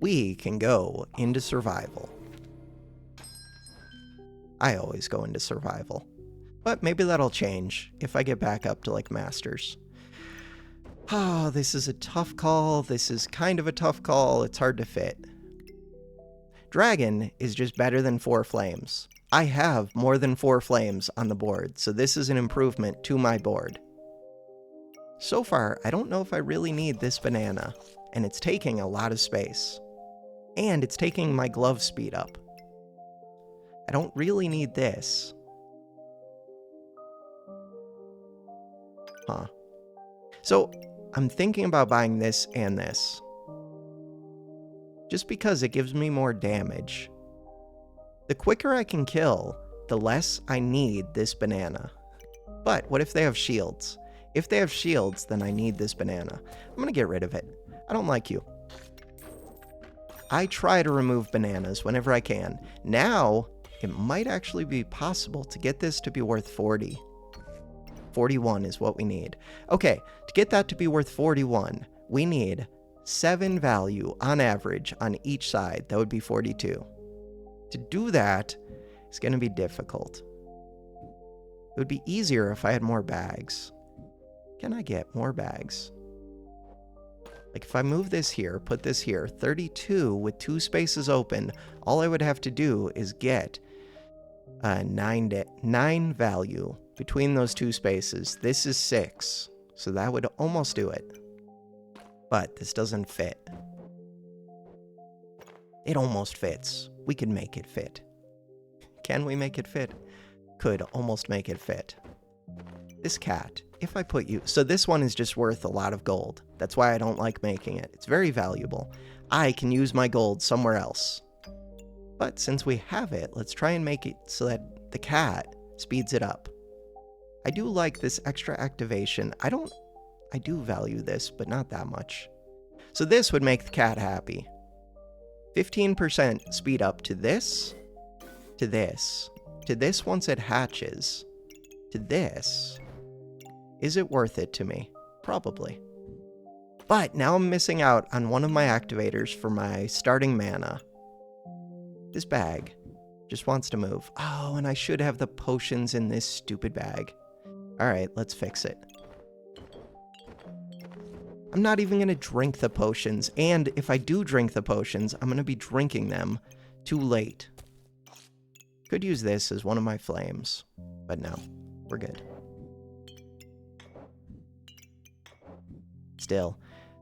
S1: We can go into survival. I always go into survival. But maybe that'll change if I get back up to like masters. Oh, this is a tough call. This is kind of a tough call. It's hard to fit. Dragon is just better than 4 flames. I have more than 4 flames on the board, so this is an improvement to my board. So far, I don't know if I really need this banana, and it's taking a lot of space. And it's taking my glove speed up. I don't really need this. Huh. So, I'm thinking about buying this and this. Just because it gives me more damage. The quicker I can kill, the less I need this banana. But what if they have shields? If they have shields, then I need this banana. I'm gonna get rid of it. I don't like you. I try to remove bananas whenever I can. Now, it might actually be possible to get this to be worth 40. 41 is what we need. Okay, to get that to be worth 41, we need 7 value on average on each side. That would be 42. To do that, it's going to be difficult. It would be easier if I had more bags. Can I get more bags? Like if I move this here, put this here, 32 with 2 spaces open, all I would have to do is get 9 value between those 2 spaces. This is 6, so that would almost do it. But this doesn't fit. It almost fits. We could make it fit. Can we make it fit? Could almost make it fit. This cat, if I put you... So this one is just worth a lot of gold. That's why I don't like making it. It's very valuable. I can use my gold somewhere else. But since we have it, let's try and make it so that the cat speeds it up. I do like this extra activation. I do value this, but not that much. So this would make the cat happy. 15% speed up to this, to this, to this once it hatches, to this. Is it worth it to me? Probably. But now I'm missing out on one of my activators for my starting mana. This bag just wants to move. Oh, and I should have the potions in this stupid bag. All right, let's fix it. I'm not even going to drink the potions, and if I do drink the potions, I'm going to be drinking them too late. Could use this as one of my flames, but no, we're good. Still,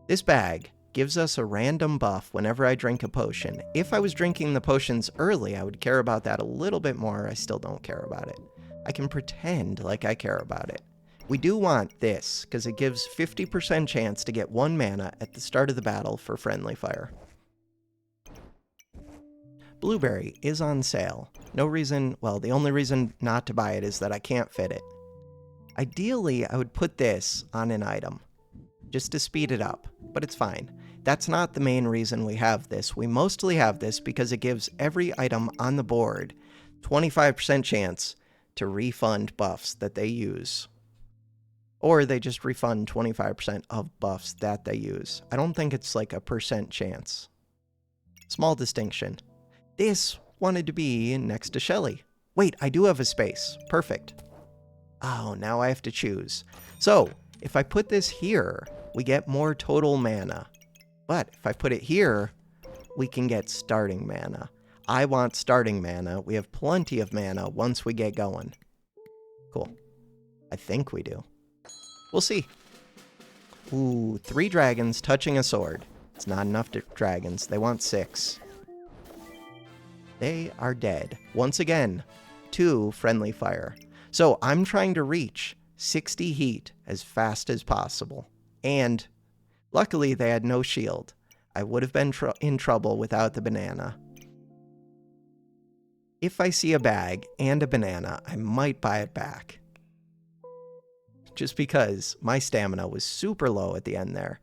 S1: this bag gives us a random buff whenever I drink a potion. If I was drinking the potions early, I would care about that a little bit more. I still don't care about it. I can pretend like I care about it. We do want this, because it gives 50% chance to get 1 mana at the start of the battle for friendly fire. Blueberry is on sale. No reason, well, the only reason not to buy it is that I can't fit it. Ideally, I would put this on an item, just to speed it up, but it's fine. That's not the main reason we have this. We mostly have this because it gives every item on the board 25% chance to refund buffs that they use. Or they just refund 25% of buffs that they use. I don't think it's like a percent chance. Small distinction. This wanted to be next to Shelly. Wait, I do have a space. Perfect. Oh, now I have to choose. So, if I put this here, we get more total mana. But if I put it here, we can get starting mana. I want starting mana. We have plenty of mana once we get going. Cool. I think we do. We'll see. Ooh, 3 dragons touching a sword. It's not enough dragons. They want 6. They are dead. Once again, 2 friendly fire. So I'm trying to reach 60 heat as fast as possible. And luckily they had no shield. I would have been in trouble without the banana. If I see a bag and a banana, I might buy it back. Just because my stamina was super low at the end there.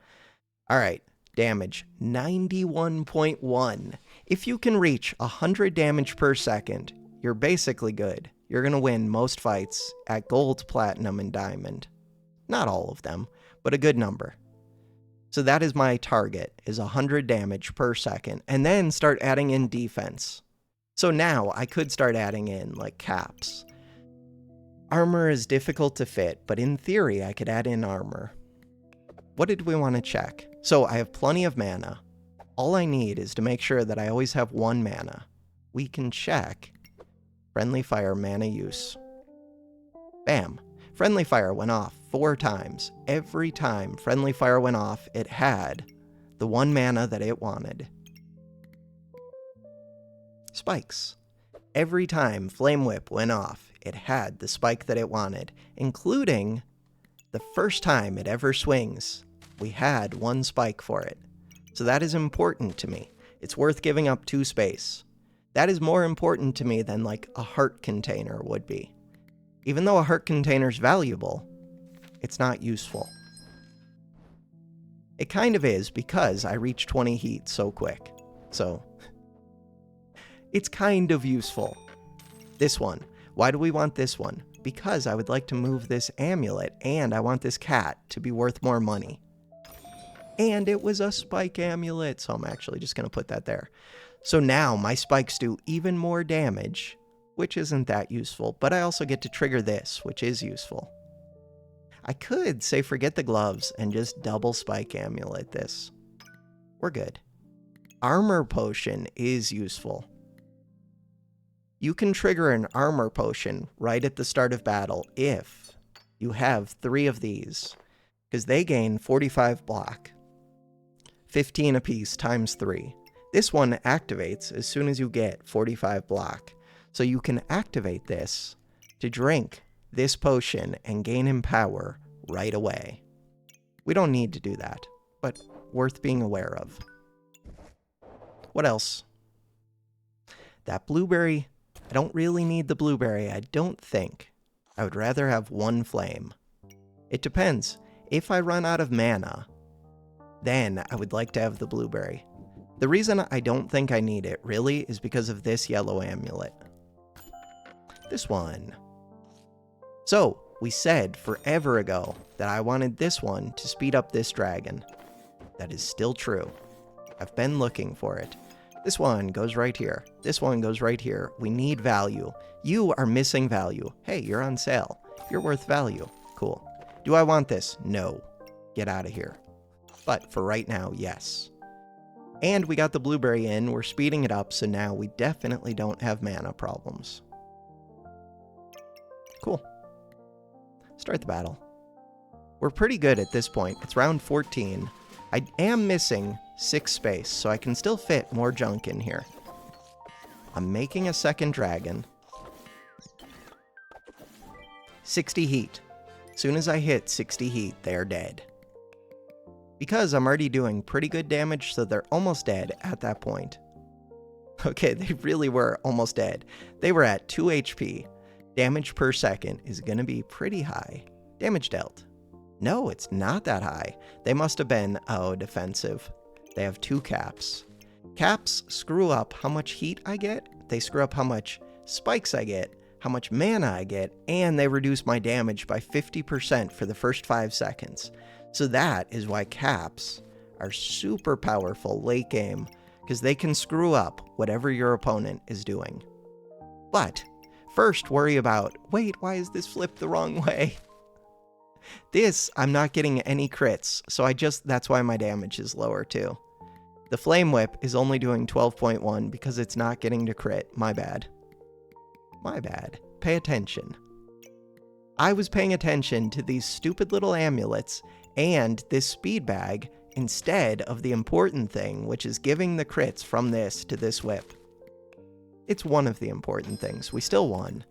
S1: Alright, damage 91.1. If you can reach 100 damage per second, you're basically good. You're going to win most fights at gold, platinum, and diamond. Not all of them, but a good number. So that is my target, is 100 damage per second, and then start adding in defense. So now I could start adding in like caps. Armor is difficult to fit, but in theory I could add in armor. What did we want to check? So I have plenty of mana. All I need is to make sure that I always have 1 mana. We can check friendly fire mana use. Bam. Friendly fire went off 4 times. Every time friendly fire went off, it had the 1 mana that it wanted. Spikes. Every time Flame Whip went off, it had the spike that it wanted, including the first time it ever swings. We had 1 spike for it. So that is important to me. It's worth giving up 2 space. That is more important to me than like a heart container would be. Even though a heart container is valuable, it's not useful. It kind of is because I reached 20 heat so quick. So it's kind of useful. This one. Why do we want this one? Because I would like to move this amulet, and I want this cat to be worth more money. And it was a spike amulet, so I'm actually just going to put that there. So now my spikes do even more damage, which isn't that useful, but I also get to trigger this, which is useful. I could say forget the gloves and just double spike amulet this. We're good. Armor potion is useful. You can trigger an armor potion right at the start of battle if you have 3 of these, because they gain 45 block. 15 apiece times 3. This one activates as soon as you get 45 block. So you can activate this to drink this potion and gain in power right away. We don't need to do that, but worth being aware of. What else? That blueberry, I don't really need the blueberry, I don't think. I would rather have 1 flame. It depends. If I run out of mana, then I would like to have the blueberry. The reason I don't think I need it, really, is because of this yellow amulet. This one. So, we said forever ago that I wanted this one to speed up this dragon. That is still true. I've been looking for it. This one goes right here. This one goes right here. We need value. You are missing value. Hey, you're on sale. You're worth value. Cool. Do I want this? No. Get out of here. But for right now, yes. And we got the blueberry in. We're speeding it up, so now we definitely don't have mana problems. Cool. Start the battle. We're pretty good at this point. It's round 14. I am missing 6 space, so I can still fit more junk in here. I'm making a second dragon. 60 heat. As soon as I hit 60 heat, they're dead. Because I'm already doing pretty good damage, so they're almost dead at that point. Okay, they really were almost dead. They were at 2 HP. Damage per second is going to be pretty high. Damage dealt. No, it's not that high. They must have been, defensive. They have 2 caps. Caps screw up how much heat I get, they screw up how much spikes I get, how much mana I get, and they reduce my damage by 50% for the first 5 seconds. So that is why caps are super powerful late game, because they can screw up whatever your opponent is doing. But first worry about, wait, why is this flipped the wrong way? This, I'm not getting any crits, so that's why my damage is lower too. The Flame Whip is only doing 12.1 because it's not getting to crit. My bad. My bad. Pay attention. I was paying attention to these stupid little amulets and this speed bag instead of the important thing, which is giving the crits from this to this whip. It's one of the important things. We still won.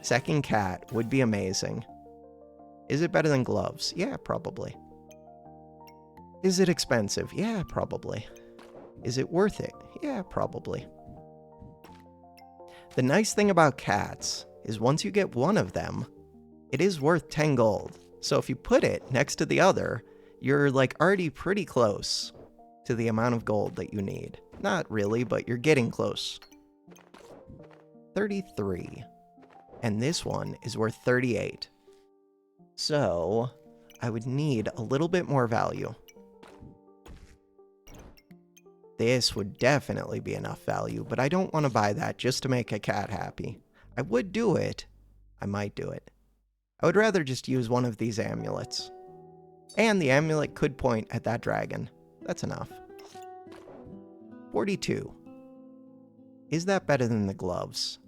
S1: Second cat would be amazing. Is it better than gloves? Yeah, probably. Is it expensive? Yeah, probably. Is it worth it? Yeah, probably. The nice thing about cats is once you get one of them, it is worth 10 gold. So if you put it next to the other, you're like already pretty close to the amount of gold that you need. Not really, but you're getting close. 33. And this one is worth 38. So I would need a little bit more value. This would definitely be enough value, but I don't want to buy that just to make a cat happy. I would do it. I might do it. I would rather just use one of these amulets. And the amulet could point at that dragon. That's enough. 42. Is that better than the gloves?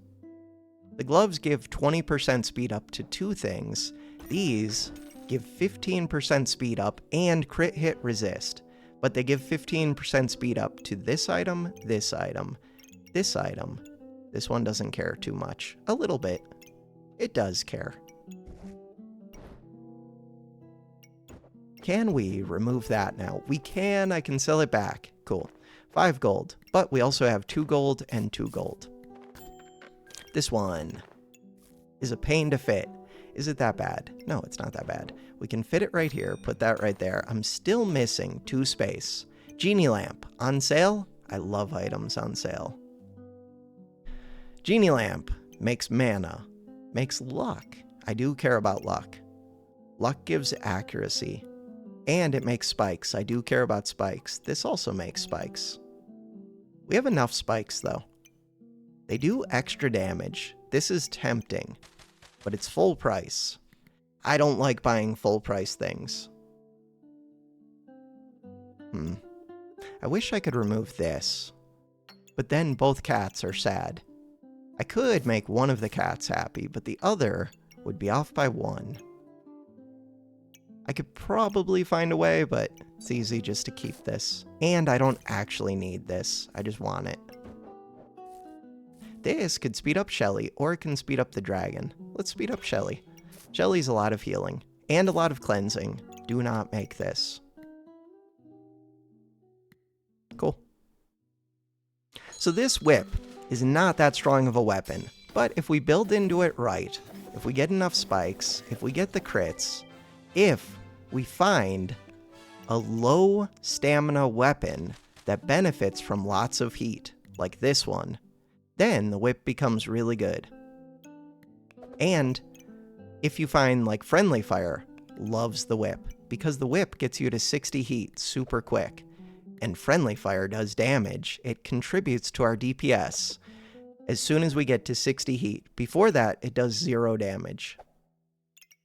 S1: The gloves give 20% speed up to 2 things. These give 15% speed up and crit hit resist. But they give 15% speed up to this item, this item, this item. This one doesn't care too much. A little bit. It does care. Can we remove that now? We can. I can sell it back. Cool. 5 gold. But we also have 2 gold and 2 gold. This one is a pain to fit. Is it that bad? No, it's not that bad. We can fit it right here, put that right there. I'm still missing 2 space. Genie Lamp, on sale? I love items on sale. Genie Lamp makes mana, makes luck. I do care about luck. Luck gives accuracy, and it makes spikes. I do care about spikes. This also makes spikes. We have enough spikes, though. They do extra damage. This is tempting, but it's full price. I don't like buying full price things. I wish I could remove this, but then both cats are sad. I could make one of the cats happy, but the other would be off by 1. I could probably find a way, but it's easy just to keep this. And I don't actually need this. I just want it. This could speed up Shelly, or it can speed up the dragon. Let's speed up Shelly. Shelly's a lot of healing, and a lot of cleansing. Do not make this. Cool. So this whip is not that strong of a weapon, but if we build into it right, if we get enough spikes, if we get the crits, if we find a low stamina weapon that benefits from lots of heat, like this one, then the whip becomes really good. And if you find like Friendly Fire loves the whip, because the whip gets you to 60 heat super quick. And friendly fire does damage. It contributes to our DPS as soon as we get to 60 heat. Before that, it does 0 damage.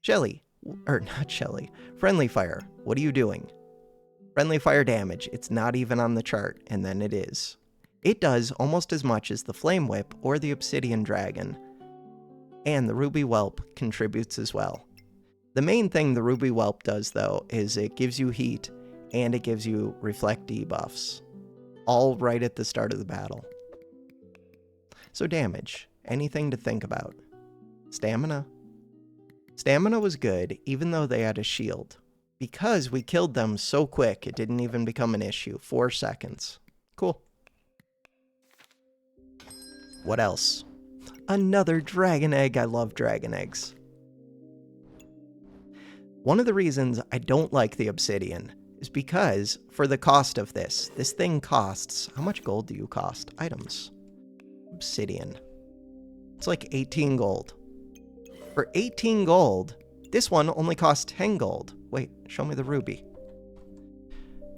S1: Shelly, or not Shelly, friendly fire, what are you doing? Friendly fire damage, it's not even on the chart, and then it is. It does almost as much as the Flame Whip or the Obsidian Dragon. And the Ruby Whelp contributes as well. The main thing the Ruby Whelp does, though, is it gives you heat, and it gives you reflect debuffs. All right at the start of the battle. So damage, anything to think about. Stamina. Stamina was good, even though they had a shield. Because we killed them so quick, it didn't even become an issue. 4 seconds. Cool. What else? Another dragon egg. I love dragon eggs. One of the reasons I don't like the obsidian is because for the cost of this thing costs, how much gold do you cost? Items. Obsidian. It's like 18 gold. For 18 gold, this one only costs 10 gold. Wait, show me the ruby.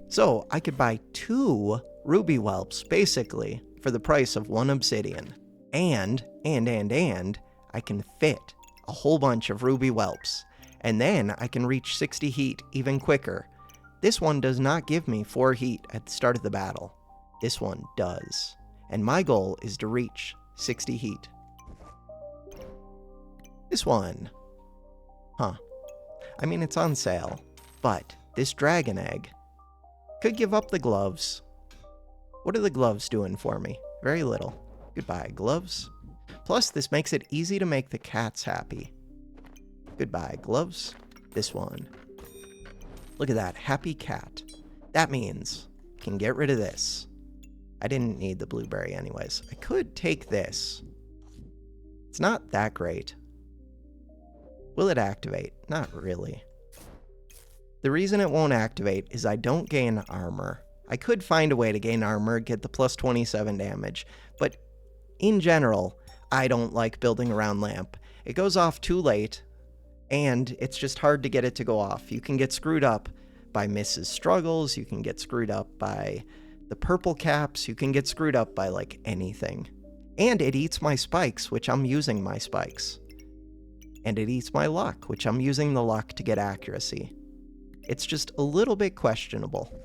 S1: So I could buy 2 ruby whelps, basically, for the price of 1 obsidian. And I can fit a whole bunch of ruby whelps. And then I can reach 60 heat even quicker. This one does not give me 4 heat at the start of the battle. This one does. And my goal is to reach 60 heat. This one. Huh. I mean, it's on sale. But this dragon egg could give up the gloves. What are the gloves doing for me? Very little. Goodbye, gloves. Plus, this makes it easy to make the cats happy. Goodbye, gloves. This one. Look at that, happy cat. That means I can get rid of this. I didn't need the blueberry anyways. I could take this. It's not that great. Will it activate? Not really. The reason it won't activate is I don't gain armor. I could find a way to gain armor, get the plus 27 damage, but in general, I don't like building around lamp. It goes off too late, and it's just hard to get it to go off. You can get screwed up by Mrs. Struggles, you can get screwed up by the purple caps, you can get screwed up by like anything. And it eats my spikes, which I'm using my spikes. And it eats my luck, which I'm using the luck to get accuracy. It's just a little bit questionable.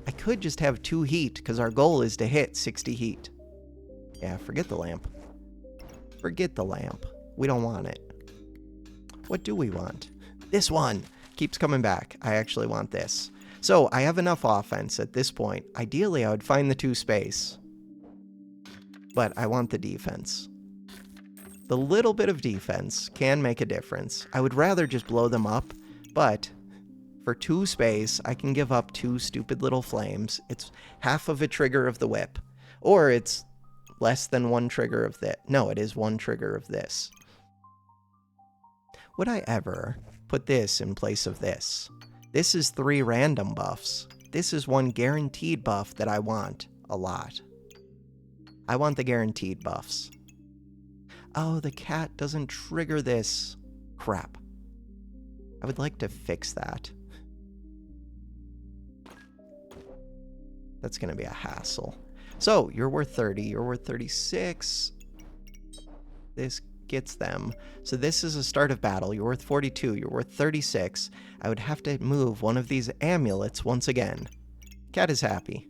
S1: I could just have 2 heat, because our goal is to hit 60 heat. Yeah, forget the lamp. Forget the lamp. We don't want it. What do we want? This one keeps coming back. I actually want this. So I have enough offense at this point. Ideally, I would find the 2 space. But I want the defense. The little bit of defense can make a difference. I would rather just blow them up, but for 2 space, I can give up 2 stupid little flames. It's half of a trigger of the whip. Or it's less than 1 trigger of that. No, it is 1 trigger of this. Would I ever put this in place of this? This is 3 random buffs. This is 1 guaranteed buff that I want a lot. I want the guaranteed buffs. Oh, the cat doesn't trigger this. Crap. I would like to fix that. That's going to be a hassle. So, you're worth 30. You're worth 36. This gets them. So this is a start of battle. You're worth 42. You're worth 36. I would have to move one of these amulets once again. Cat is happy.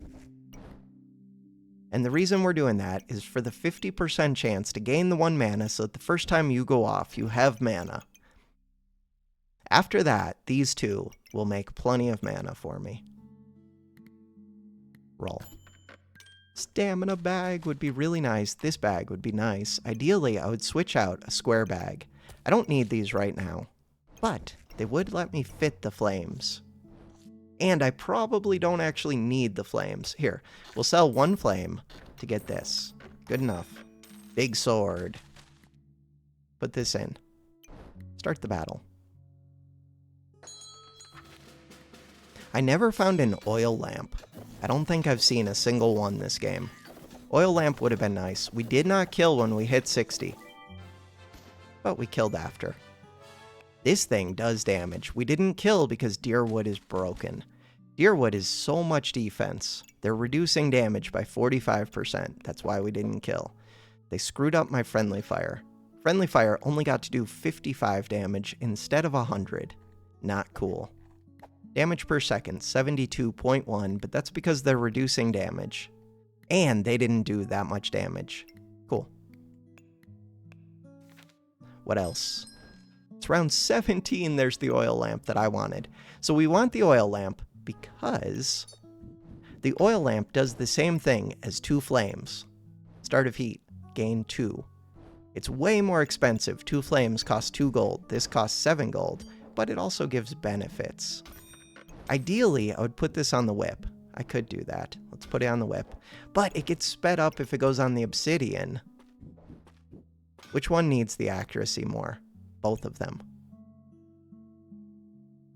S1: And the reason we're doing that is for the 50% chance to gain the 1 mana so that the first time you go off, you have mana. After that, these 2 will make plenty of mana for me. Roll. Stamina bag would be really nice. This bag would be nice. Ideally, I would switch out a square bag. I don't need these right now, but they would let me fit the flames. And I probably don't actually need the flames. Here, we'll sell 1 flame to get this. Good enough. Big sword. Put this in. Start the battle. I never found an oil lamp. I don't think I've seen a single one this game. Oil lamp would have been nice. We did not kill when we hit 60. But we killed after. This thing does damage. We didn't kill because Deerwood is broken. Deerwood is so much defense. They're reducing damage by 45%. That's why we didn't kill. They screwed up my friendly fire. Friendly fire only got to do 55 damage instead of 100. Not cool. Damage per second, 72.1, but that's because they're reducing damage. And they didn't do that much damage. Cool. What else? It's round 17, there's the oil lamp that I wanted. So we want the oil lamp because the oil lamp does the same thing as 2 flames. Start of heat, gain 2. It's way more expensive. 2 flames cost 2 gold. This costs 7 gold, but it also gives benefits. Ideally, I would put this on the whip. I could do that. Let's put it on the whip. But it gets sped up if it goes on the obsidian. Which one needs the accuracy more? Both of them.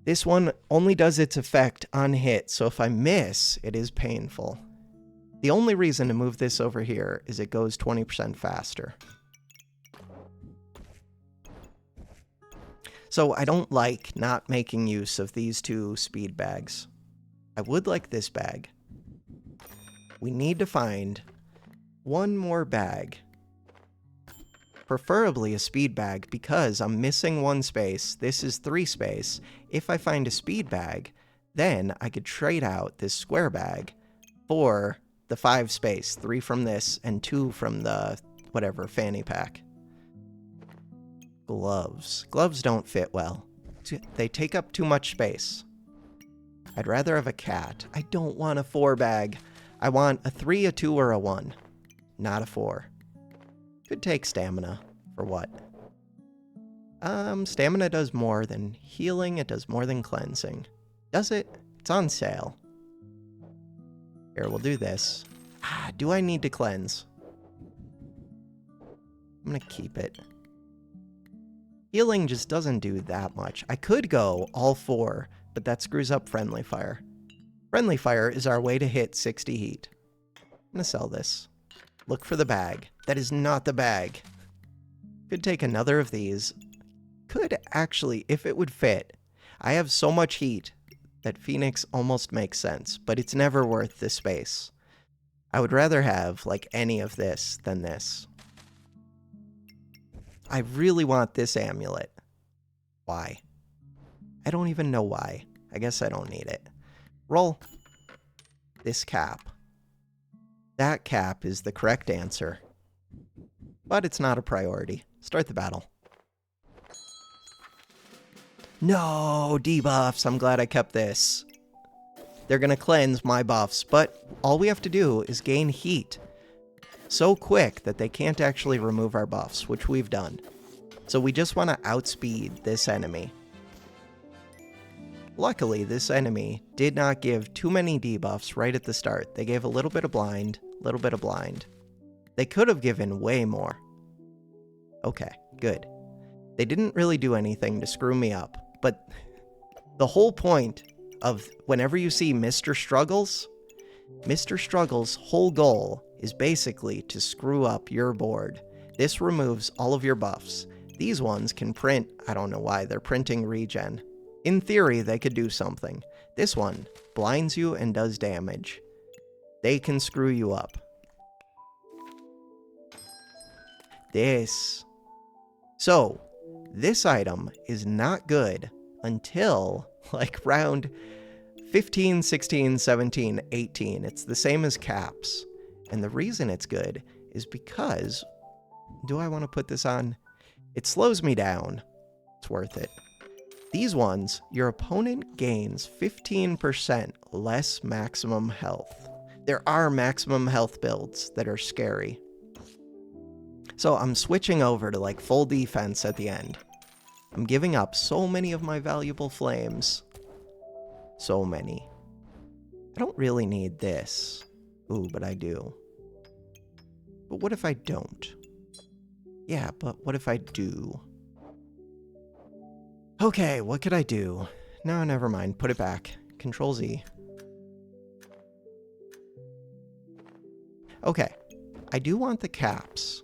S1: This one only does its effect on hit, so if I miss, it is painful. The only reason to move this over here is it goes 20% faster. So I don't like not making use of these 2 speed bags. I would like this bag. We need to find one more bag. Preferably a speed bag because I'm missing 1 space. This is 3 space. If I find a speed bag, then I could trade out this square bag for the 5 space. 3 from this and 2 from the whatever fanny pack. Gloves. Gloves don't fit well. They take up too much space. I'd rather have a cat. I don't want a 4 bag. I want a 3, a 2, or a 1. Not a 4. Could take stamina. For what? Stamina does more than healing. It does more than cleansing. Does it? It's on sale. Here, we'll do this. Do I need to cleanse? I'm gonna keep it. Healing just doesn't do that much. I could go all 4, but that screws up friendly fire. Friendly fire is our way to hit 60 heat. I'm gonna sell this. Look for the bag. That is not the bag. Could take another of these. Could actually, if it would fit. I have so much heat that Phoenix almost makes sense, but it's never worth the space. I would rather have, like, any of this than this. I really want this amulet. Why? I don't even know why. I guess I don't need it. Roll. This cap. That cap is the correct answer. But it's not a priority. Start the battle. No, debuffs. I'm glad I kept this. They're gonna cleanse my buffs, but all we have to do is gain heat so quick that they can't actually remove our buffs, which we've done. So we just want to outspeed this enemy. Luckily, this enemy did not give too many debuffs right at the start. They gave a little bit of blind, a little bit of blind. They could have given way more. Okay, good. They didn't really do anything to screw me up, but the whole point of whenever you see Mr. Struggles' whole goal is basically to screw up your board. This removes all of your buffs. These ones can print, I don't know why, they're printing regen. In theory, they could do something. This one blinds you and does damage. They can screw you up. So, this item is not good until, like, round 15, 16, 17, 18. It's the same as caps. And the reason it's good is because... Do I want to put this on? It slows me down. It's worth it. These ones, your opponent gains 15% less maximum health. There are maximum health builds that are scary. So I'm switching over to, like, full defense at the end. I'm giving up so many of my valuable flames. So many. I don't really need this. Ooh, but I do. But what if I don't? Yeah, but what if I do? Okay, what could I do? No, never mind. Put it back. Control Z. Okay. I do want the caps.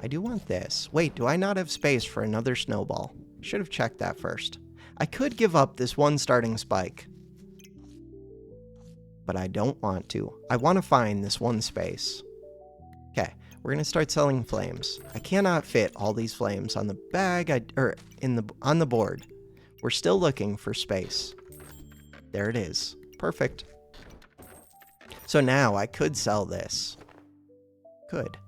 S1: I do want this. Wait, do I not have space for another snowball? Should have checked that first. I could give up this one starting spike. but I don't want to. I want to find this one space. Okay, we're going to start selling flames. I cannot fit all these flames on the bag, on the board. We're still looking for space. There it is. Perfect. So now I could sell this. Could.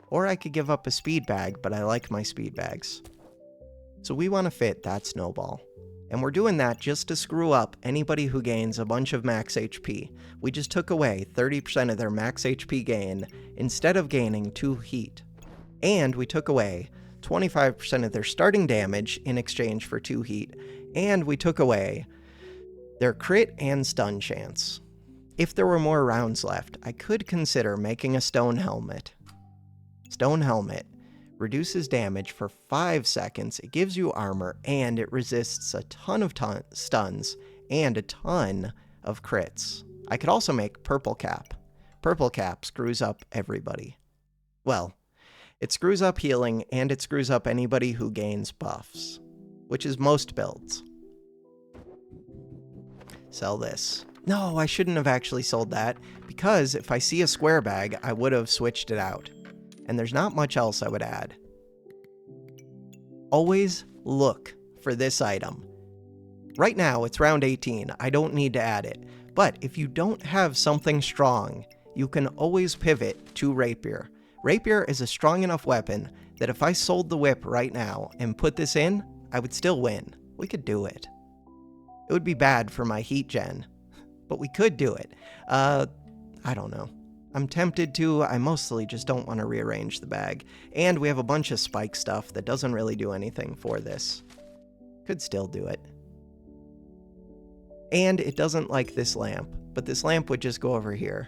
S1: Or I could give up a speed bag, but I like my speed bags. So we want to fit that snowball. And we're doing that just to screw up anybody who gains a bunch of max HP. We just took away 30% of their max HP gain instead of gaining 2 heat. And we took away 25% of their starting damage in exchange for 2 heat. And we took away their crit and stun chance. If there were more rounds left, I could consider making a stone helmet. Stone helmet reduces damage for 5 seconds, it gives you armor, and it resists a ton of stuns and a ton of crits. I could also make purple cap. Purple cap screws up everybody. Well, it screws up healing, and it screws up anybody who gains buffs, which is most builds. Sell this. No, I shouldn't have actually sold that, because if I see a square bag, I would have switched it out. And there's not much else I would add. Always look for this item. Right now, it's round 18. I don't need to add it. But if you don't have something strong, you can always pivot to rapier. Rapier is a strong enough weapon that if I sold the whip right now and put this in, I would still win. We could do it. It would be bad for my heat gen, but we could do it. I don't know. I'm tempted to. I mostly just don't want to rearrange the bag. And we have a bunch of spike stuff that doesn't really do anything for this. Could still do it. And it doesn't like this lamp, but this lamp would just go over here.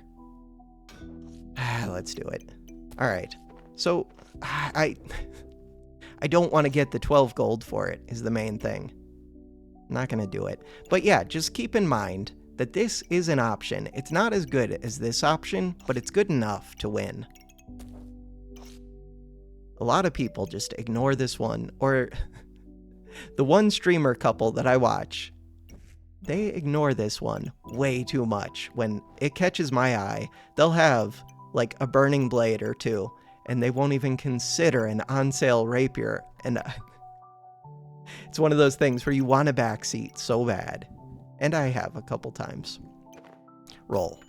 S1: Let's do it. All right. So I don't want to get the 12 gold for it is the main thing. I'm not going to do it. But yeah, just keep in mind that this is an option. It's not as good as this option, but it's good enough to win. A lot of people just ignore this one, or the one streamer couple that I watch, they ignore this one way too much. When it catches my eye, they'll have like a burning blade or two, and they won't even consider an on-sale rapier. And it's one of those things where you want a backseat so bad. And I have a couple times. Roll.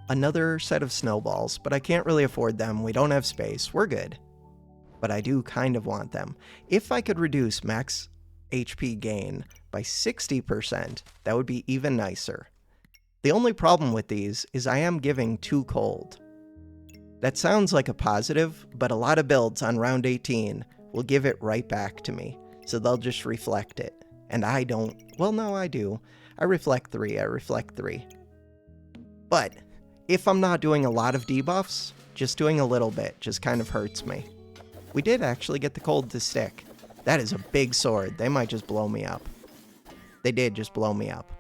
S1: Another set of snowballs, but I can't really afford them. We don't have space. We're good. But I do kind of want them. If I could reduce max HP gain by 60%, that would be even nicer. The only problem with these is I am giving 2 cold. That sounds like a positive, but a lot of builds on round 18 will give it right back to me. So they'll just reflect it. And I don't. Well, no, I do. I reflect 3. But if I'm not doing a lot of debuffs, just doing a little bit just kind of hurts me. We did actually get the cold to stick. That is a big sword. They might just blow me up. They did just blow me up.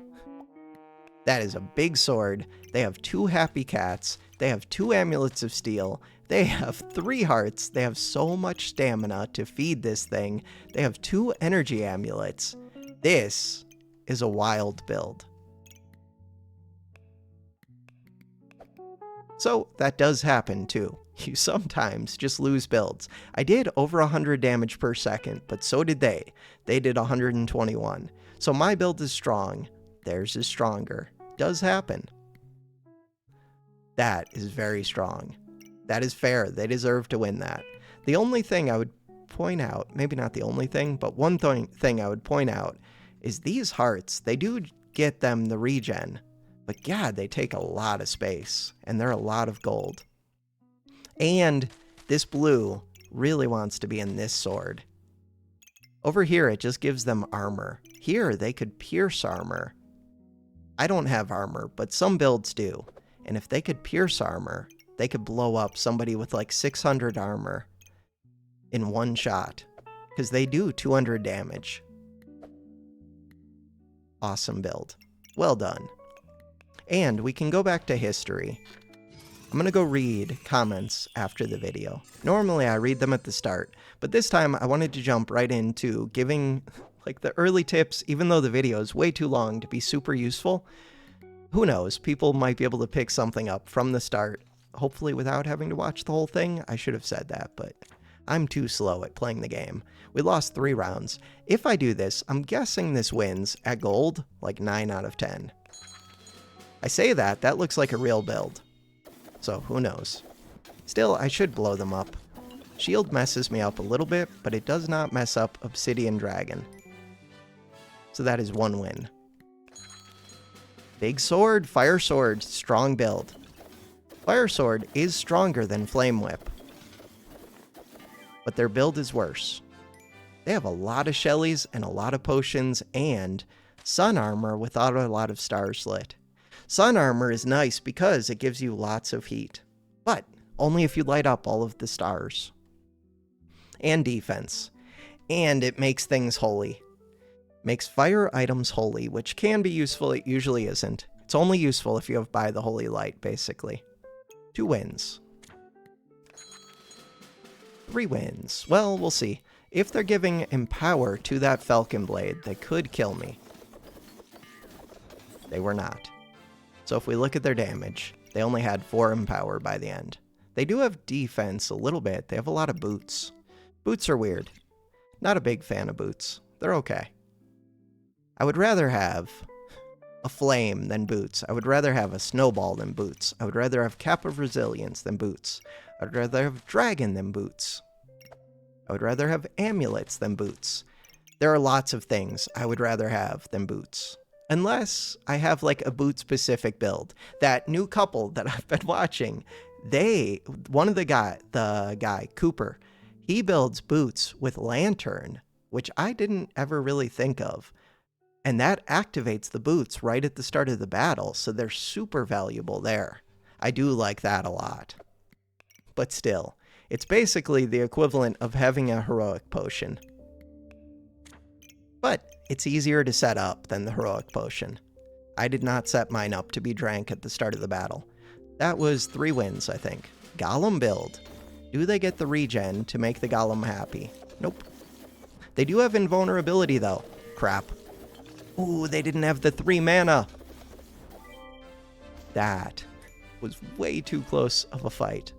S1: That is a big sword. They have 2 happy cats. They have 2 amulets of steel. They have 3 hearts. They have so much stamina to feed this thing. They have 2 energy amulets. This is a wild build. So that does happen too. You sometimes just lose builds. I did over 100 damage per second, but so did they. They did 121. So my build is strong. Theirs is stronger. Does happen. That is very strong. That is fair. They deserve to win that. The only thing I would point out, maybe not the only thing, but one thing I would point out is these hearts. They do get them the regen, but God, they take a lot of space, and they're a lot of gold. And this blue really wants to be in this sword. Over here, it just gives them armor. Here, they could pierce armor. I don't have armor, but some builds do. And if they could pierce armor, they could blow up somebody with like 600 armor in one shot. Because they do 200 damage. Awesome build. Well done. And we can go back to history. I'm going to go read comments after the video. Normally I read them at the start, but this time I wanted to jump right into giving like the early tips, even though the video is way too long to be super useful. Who knows? People might be able to pick something up from the start, hopefully without having to watch the whole thing. I should have said that, but I'm too slow at playing the game. We lost 3 rounds. If I do this, I'm guessing this wins at gold, like 9 out of 10. I say that, that looks like a real build. So who knows? Still, I should blow them up. Shield messes me up a little bit, but it does not mess up Obsidian Dragon. So that is 1 win. Big Sword, Fire Sword, strong build. Fire Sword is stronger than Flame Whip, but their build is worse. They have a lot of Shellys and a lot of potions and Sun Armor without a lot of stars lit. Sun Armor is nice because it gives you lots of heat, but only if you light up all of the stars. And defense. And it makes things holy. Makes fire items holy, which can be useful, it usually isn't. It's only useful if you have By the Holy Light, basically. 2 wins. 3 wins. Well, we'll see. If they're giving Empower to that Falcon Blade, they could kill me. They were not. So if we look at their damage, they only had 4 Empower by the end. They do have defense a little bit. They have a lot of boots. Boots are weird. Not a big fan of boots. They're okay. I would rather have a flame than boots. I would rather have a snowball than boots. I would rather have Cap of Resilience than boots. I would rather have dragon than boots. I would rather have amulets than boots. There are lots of things I would rather have than boots. Unless I have like a boot-specific build. That new couple that I've been watching, one of the guy, Cooper, he builds boots with Lantern, which I didn't ever really think of. And that activates the boots right at the start of the battle, so they're super valuable there. I do like that a lot. But still, it's basically the equivalent of having a heroic potion. But it's easier to set up than the heroic potion. I did not set mine up to be drank at the start of the battle. That was 3 wins, I think. Golem build. Do they get the regen to make the Golem happy? Nope. They do have invulnerability, though. Crap. Ooh, they didn't have the 3 mana. That was way too close of a fight.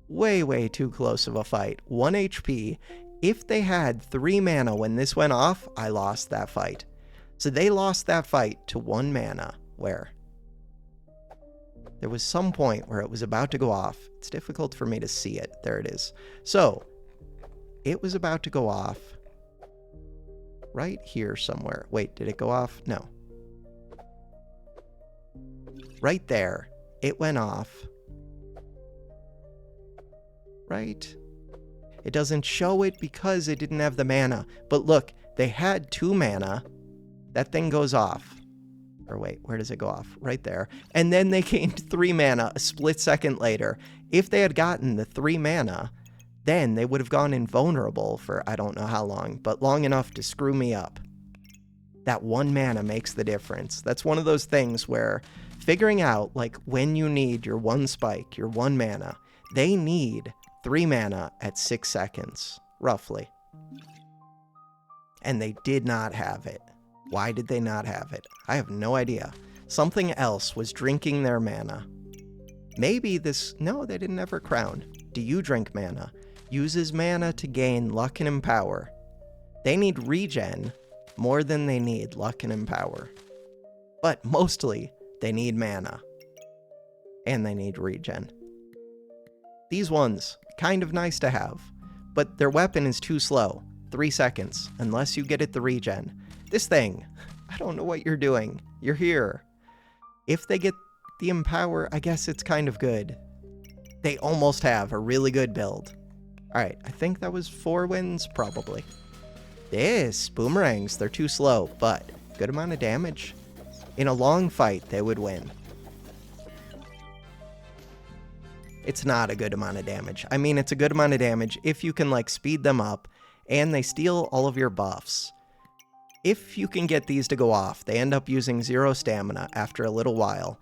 S1: Way too close of a fight. 1 HP. If they had 3 mana when this went off, I lost that fight. So they lost that fight to 1 mana. Where? There was some point where it was about to go off. It's difficult for me to see it. There it is. So, it was about to go off. Right here somewhere. Wait, did it go off? No. Right there. It went off. Right? It doesn't show it because it didn't have the mana. But look, they had 2 mana. That thing goes off. Or wait, where does it go off? Right there. And then they gained 3 mana a split second later. If they had gotten the 3 mana, then they would have gone invulnerable for I don't know how long, but long enough to screw me up. That 1 mana makes the difference. That's one of those things where figuring out like when you need your 1 spike, your 1 mana, they need 3 mana at 6 seconds, roughly. And they did not have it. Why did they not have it? I have no idea. Something else was drinking their mana. Maybe this... No, they didn't have a crown. Do you drink mana? Uses mana to gain luck and empower. They need regen more than they need luck and empower. But mostly, they need mana. And they need regen. These ones, kind of nice to have. But their weapon is too slow. 3 seconds, unless you get it the regen. This thing, I don't know what you're doing. You're here. If they get the empower, I guess it's kind of good. They almost have a really good build. Alright, I think that was 4 wins, probably. This, boomerangs, they're too slow, but good amount of damage. In a long fight, they would win. It's not a good amount of damage. I mean, it's a good amount of damage if you can, like, speed them up, and they steal all of your buffs. If you can get these to go off, they end up using 0 stamina after a little while.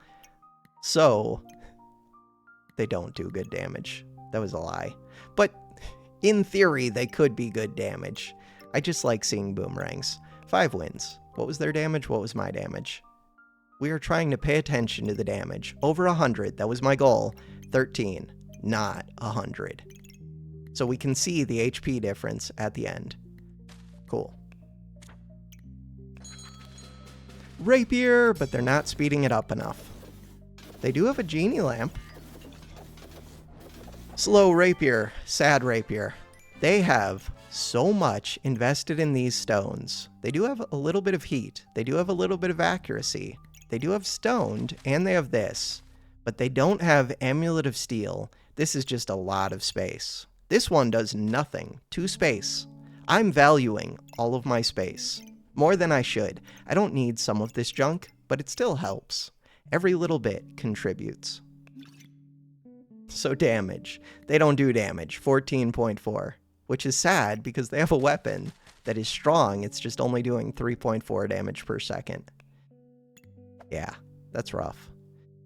S1: So, they don't do good damage. That was a lie. But, in theory, they could be good damage. I just like seeing boomerangs. 5 wins. What was their damage? What was my damage? We are trying to pay attention to the damage. Over 100, that was my goal. 13, not 100. So we can see the HP difference at the end. Cool. Rapier, but they're not speeding it up enough. They do have a genie lamp. Slow rapier, sad rapier. They have so much invested in these stones. They do have a little bit of heat. They do have a little bit of accuracy. They do have stoned, and they have this. But they don't have amulet of steel. This is just a lot of space. This one does nothing to space. I'm valuing all of my space. More than I should. I don't need some of this junk, but it still helps. Every little bit contributes. So damage. They don't do damage. 14.4. Which is sad because they have a weapon that is strong. It's just only doing 3.4 damage per second. Yeah, that's rough.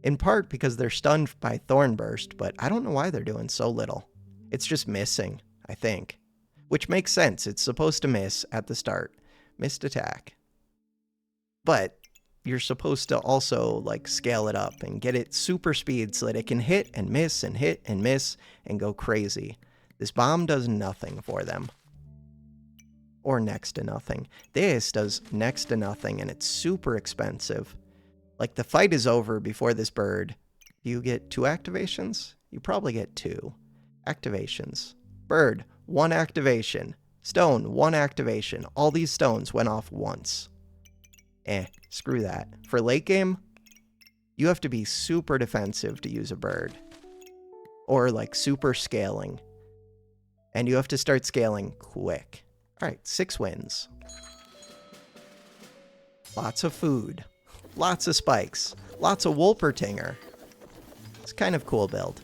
S1: In part because they're stunned by Thorn Burst, but I don't know why they're doing so little. It's just missing, I think. Which makes sense. It's supposed to miss at the start. Missed attack. But you're supposed to also like scale it up and get it super speed so that it can hit and miss and hit and miss and go crazy. This bomb does nothing for them. Or next to nothing. This does next to nothing and it's super expensive. Like the fight is over before this bird. Do you get 2 activations? You probably get 2 activations. Bird, 1 activation. Stone, 1 activation. All these stones went off once. Screw that. For late game, you have to be super defensive to use a bird. Or like super scaling. And you have to start scaling quick. Alright, 6 wins. Lots of food. Lots of spikes. Lots of Wolpertinger. It's kind of cool build.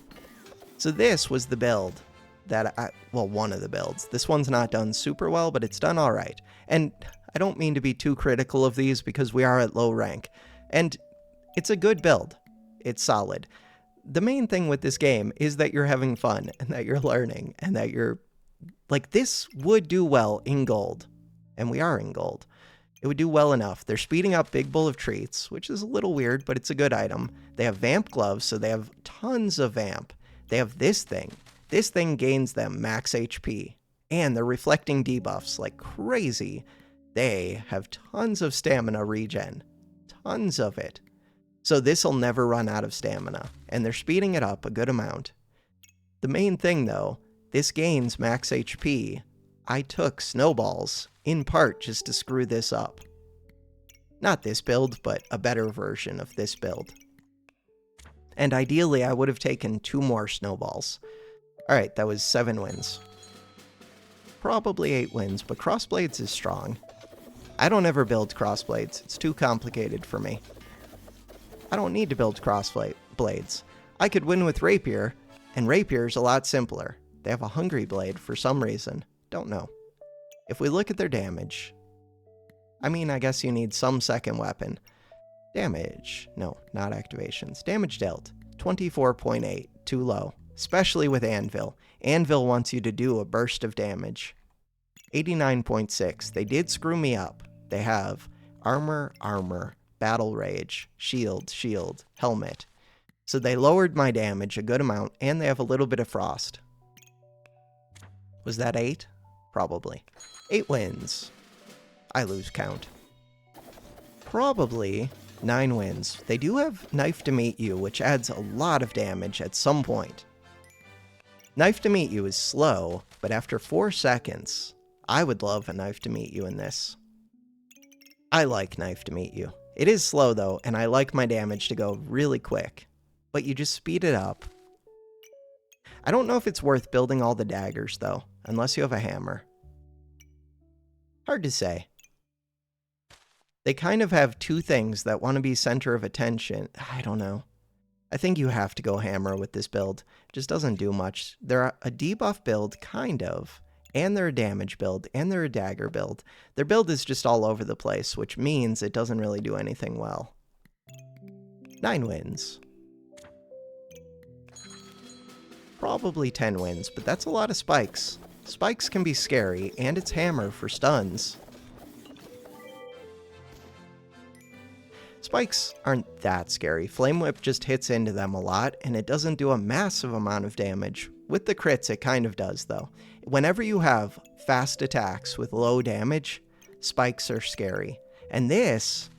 S1: So this was the build that well, one of the builds. This one's not done super well, but it's done alright. And I don't mean to be too critical of these because we are at low rank. And it's a good build. It's solid. The main thing with this game is that you're having fun and that you're learning and that you're like, this would do well in gold. And we are in gold. It would do well enough. They're speeding up Big Bowl of Treats, which is a little weird, but it's a good item. They have Vamp Gloves, so they have tons of Vamp. They have this thing. This thing gains them max HP. And they're reflecting debuffs like crazy. They have tons of stamina regen. Tons of it. So this will never run out of stamina. And they're speeding it up a good amount. The main thing, though, this gains max HP. I took snowballs, in part just to screw this up. Not this build, but a better version of this build. And ideally, I would have taken 2 more snowballs. Alright, that was 7 wins. Probably 8 wins, but Crossblades is strong. I don't ever build Crossblades. It's too complicated for me. I don't need to build Crossblades. I could win with Rapier, and Rapier's a lot simpler. They have a Hungry Blade for some reason. Don't know. If we look at their damage, I mean, I guess you need some second weapon. Damage. No, not activations. Damage dealt. 24.8. Too low. Especially with Anvil. Anvil wants you to do a burst of damage. 89.6. They did screw me up. They have armor, armor, battle rage, shield, shield, helmet. So they lowered my damage a good amount, and they have a little bit of frost. Was that 8? Probably. 8 wins. I lose count. Probably 9 wins. They do have Knife to Meet You, which adds a lot of damage at some point. Knife to Meet You is slow, but after 4 seconds, I would love a Knife to Meet You in this. I like Knife to Meet You. It is slow though, and I like my damage to go really quick. But you just speed it up. I don't know if it's worth building all the daggers though, unless you have a hammer. Hard to say. They kind of have 2 things that want to be center of attention. I don't know. I think you have to go hammer with this build. It just doesn't do much. They're a debuff build, kind of. And they're a damage build, and they're a dagger build. Their build is just all over the place, which means it doesn't really do anything well. 9 wins. Probably 10 wins, but that's a lot of spikes. Spikes can be scary, and it's hammer for stuns. Spikes aren't that scary. Flame Whip just hits into them a lot, and it doesn't do a massive amount of damage. With the crits, it kind of does, though. Whenever you have fast attacks with low damage, spikes are scary. And this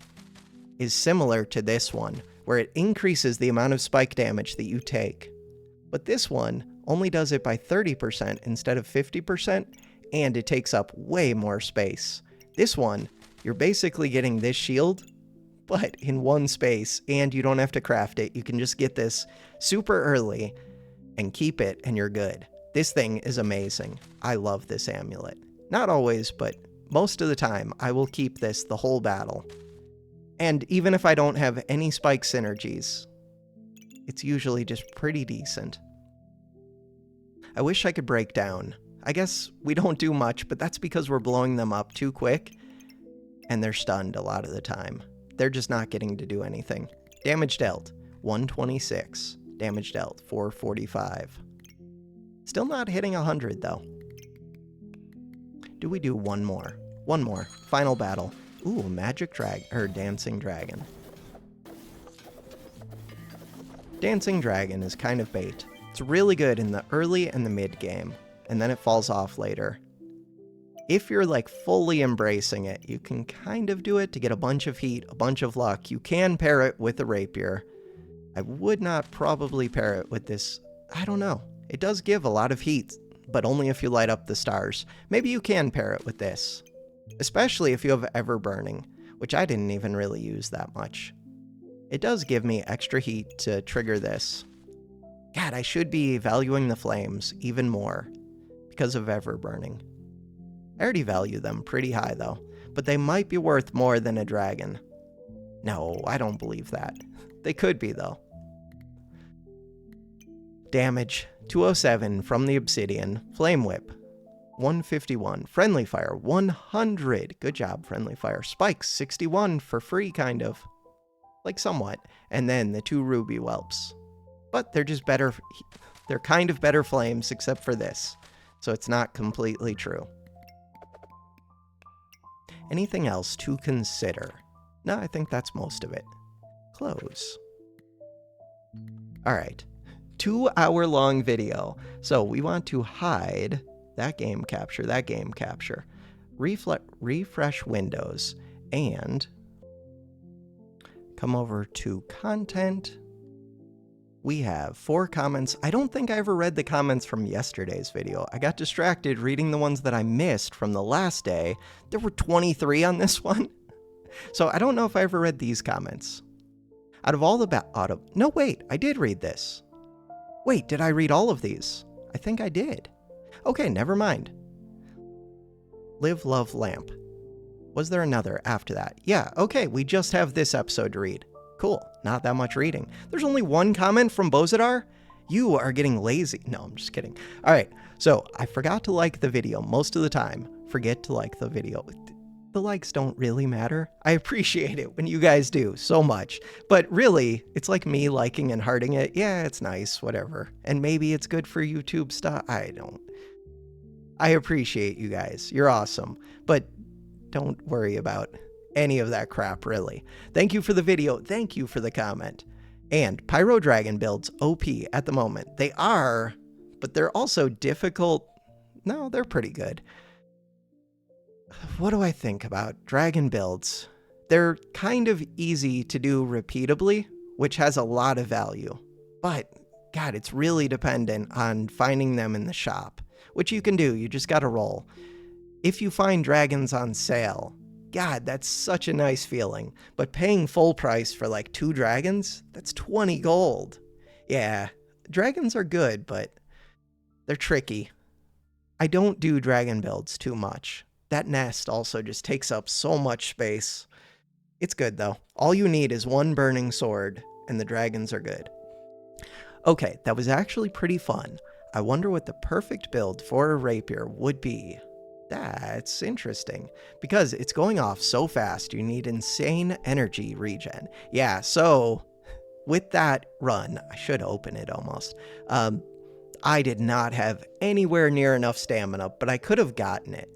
S1: is similar to this one, where it increases the amount of spike damage that you take. But this one only does it by 30% instead of 50%, and it takes up way more space. This one, you're basically getting this shield, but in one space, and you don't have to craft it. You can just get this super early and keep it, and you're good. This thing is amazing. I love this amulet. Not always, but most of the time, I will keep this the whole battle. And even if I don't have any spike synergies, it's usually just pretty decent. I wish I could break down. I guess we don't do much, but that's because we're blowing them up too quick, and they're stunned a lot of the time. They're just not getting to do anything. Damage dealt, 126. Damage dealt, 445. Still not hitting 100, though. Do we do one more? One more. Final battle. Ooh, magic dancing dragon. Dancing dragon is kind of bait. It's really good in the early and the mid game, and then it falls off later. If you're like fully embracing it, you can kind of do it to get a bunch of heat, a bunch of luck. You can pair it with a rapier. I would not probably pair it with this. I don't know. It does give a lot of heat, but only if you light up the stars. Maybe you can pair it with this, especially if you have Ever Burning, which I didn't even really use that much. It does give me extra heat to trigger this. God, I should be valuing the flames even more because of Ever Burning. I already value them pretty high though, but they might be worth more than a dragon. No, I don't believe that. They could be though. Damage, 207 from the Obsidian. Flame Whip, 151. Friendly Fire, 100. Good job, Friendly Fire. Spikes, 61 for free, kind of. Like somewhat. And then the 2 Ruby Whelps. But they're just better. They're kind of better flames, except for this. So it's not completely true. Anything else to consider? No, I think that's most of it. Close. All right. 2-hour-long video. So we want to hide that game capture, refresh Windows, and come over to content. We have 4 comments. I don't think I ever read the comments from yesterday's video. I got distracted reading the ones that I missed from the last day. There were 23 on this one. So I don't know if I ever read these comments. Out of all the no, wait, I did read this. Wait, did I read all of these? I think I did. Okay, never mind. Live, Love, Lamp. Was there another after that? Yeah, okay, we just have this episode to read. Cool, not that much reading. There's only 1 comment from Bozidar? You are getting lazy. No, I'm just kidding. All right, so I forgot to like the video most of the time. Forget to like the video. The likes don't really matter. I appreciate it when you guys do so much. But really, it's like me liking and hearting it. Yeah, it's nice, whatever. And maybe it's good for YouTube stuff. I don't. I appreciate you guys. You're awesome. But don't worry about any of that crap, really. Thank you for the video. Thank you for the comment. And Pyro Dragon builds OP at the moment. They are, but they're also difficult. No, they're pretty good. What do I think about dragon builds? They're kind of easy to do repeatably, which has a lot of value. But, God, it's really dependent on finding them in the shop, which you can do. You just gotta roll. If you find dragons on sale, God, that's such a nice feeling. But paying full price for like 2 dragons, that's 20 gold. Yeah, dragons are good, but they're tricky. I don't do dragon builds too much. That nest also just takes up so much space. It's good though. All you need is 1 burning sword, and the dragons are good. Okay, that was actually pretty fun. I wonder what the perfect build for a rapier would be. That's interesting, because it's going off so fast, you need insane energy regen. Yeah, so with that run, I should open it almost. I did not have anywhere near enough stamina, but I could have gotten it.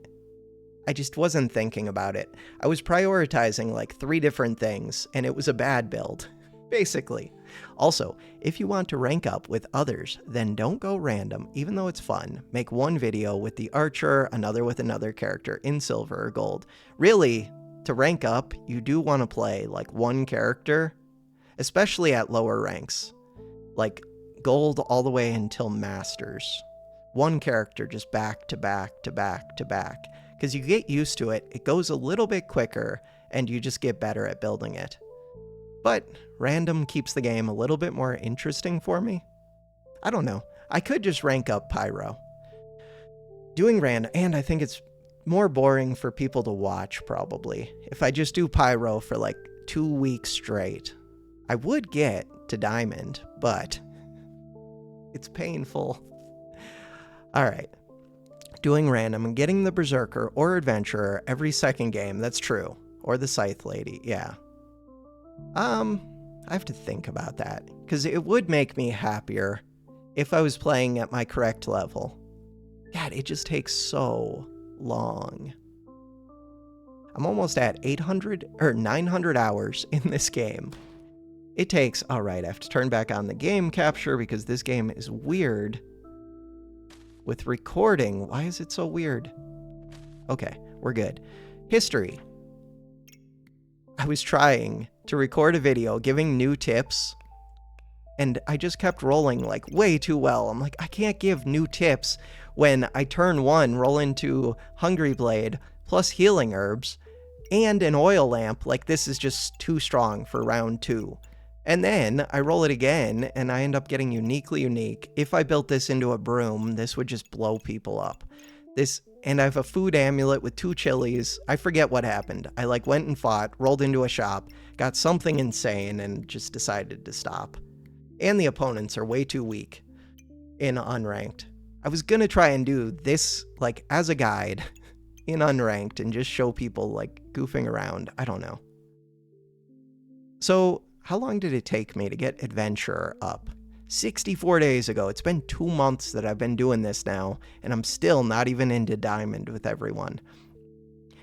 S1: I just wasn't thinking about it. I was prioritizing like 3 different things, and it was a bad build, basically. Also, if you want to rank up with others, then don't go random, even though it's fun. Make one video with the archer, another with another character in silver or gold. Really, to rank up, you do want to play like one character, especially at lower ranks, like gold all the way until masters. One character just back to back to back to back. Because you get used to it, it goes a little bit quicker, and you just get better at building it. But random keeps the game a little bit more interesting for me. I don't know. I could just rank up Pyro. Doing random, and I think it's more boring for people to watch, probably. If I just do Pyro for like 2 weeks straight, I would get to Diamond, but it's painful. Alright. Doing random and getting the Berserker or Adventurer every second game, that's true. Or the Scythe Lady, yeah. I have to think about that, because it would make me happier if I was playing at my correct level. God, it just takes so long. I'm almost at 800 or 900 hours in this game. It takes, alright, I have to turn back on the game capture because this game is weird. With recording, why is it so weird? Okay, we're good. History. I was trying to record a video giving new tips, and I just kept rolling like way too well. I'm like, I can't give new tips when I turn 1, roll into Hungry Blade, plus healing herbs, and an oil lamp. Like, this is just too strong for round 2. And then I roll it again, and I end up getting uniquely unique. If I built this into a broom, this would just blow people up. And I have a food amulet with 2 chilies. I forget what happened. I like went and fought, rolled into a shop, got something insane, and just decided to stop. And the opponents are way too weak in unranked. I was gonna try and do this like as a guide in unranked and just show people like goofing around. I don't know. So how long did it take me to get Adventurer up? 64 days ago. It's been 2 months that I've been doing this now, and I'm still not even into Diamond with everyone.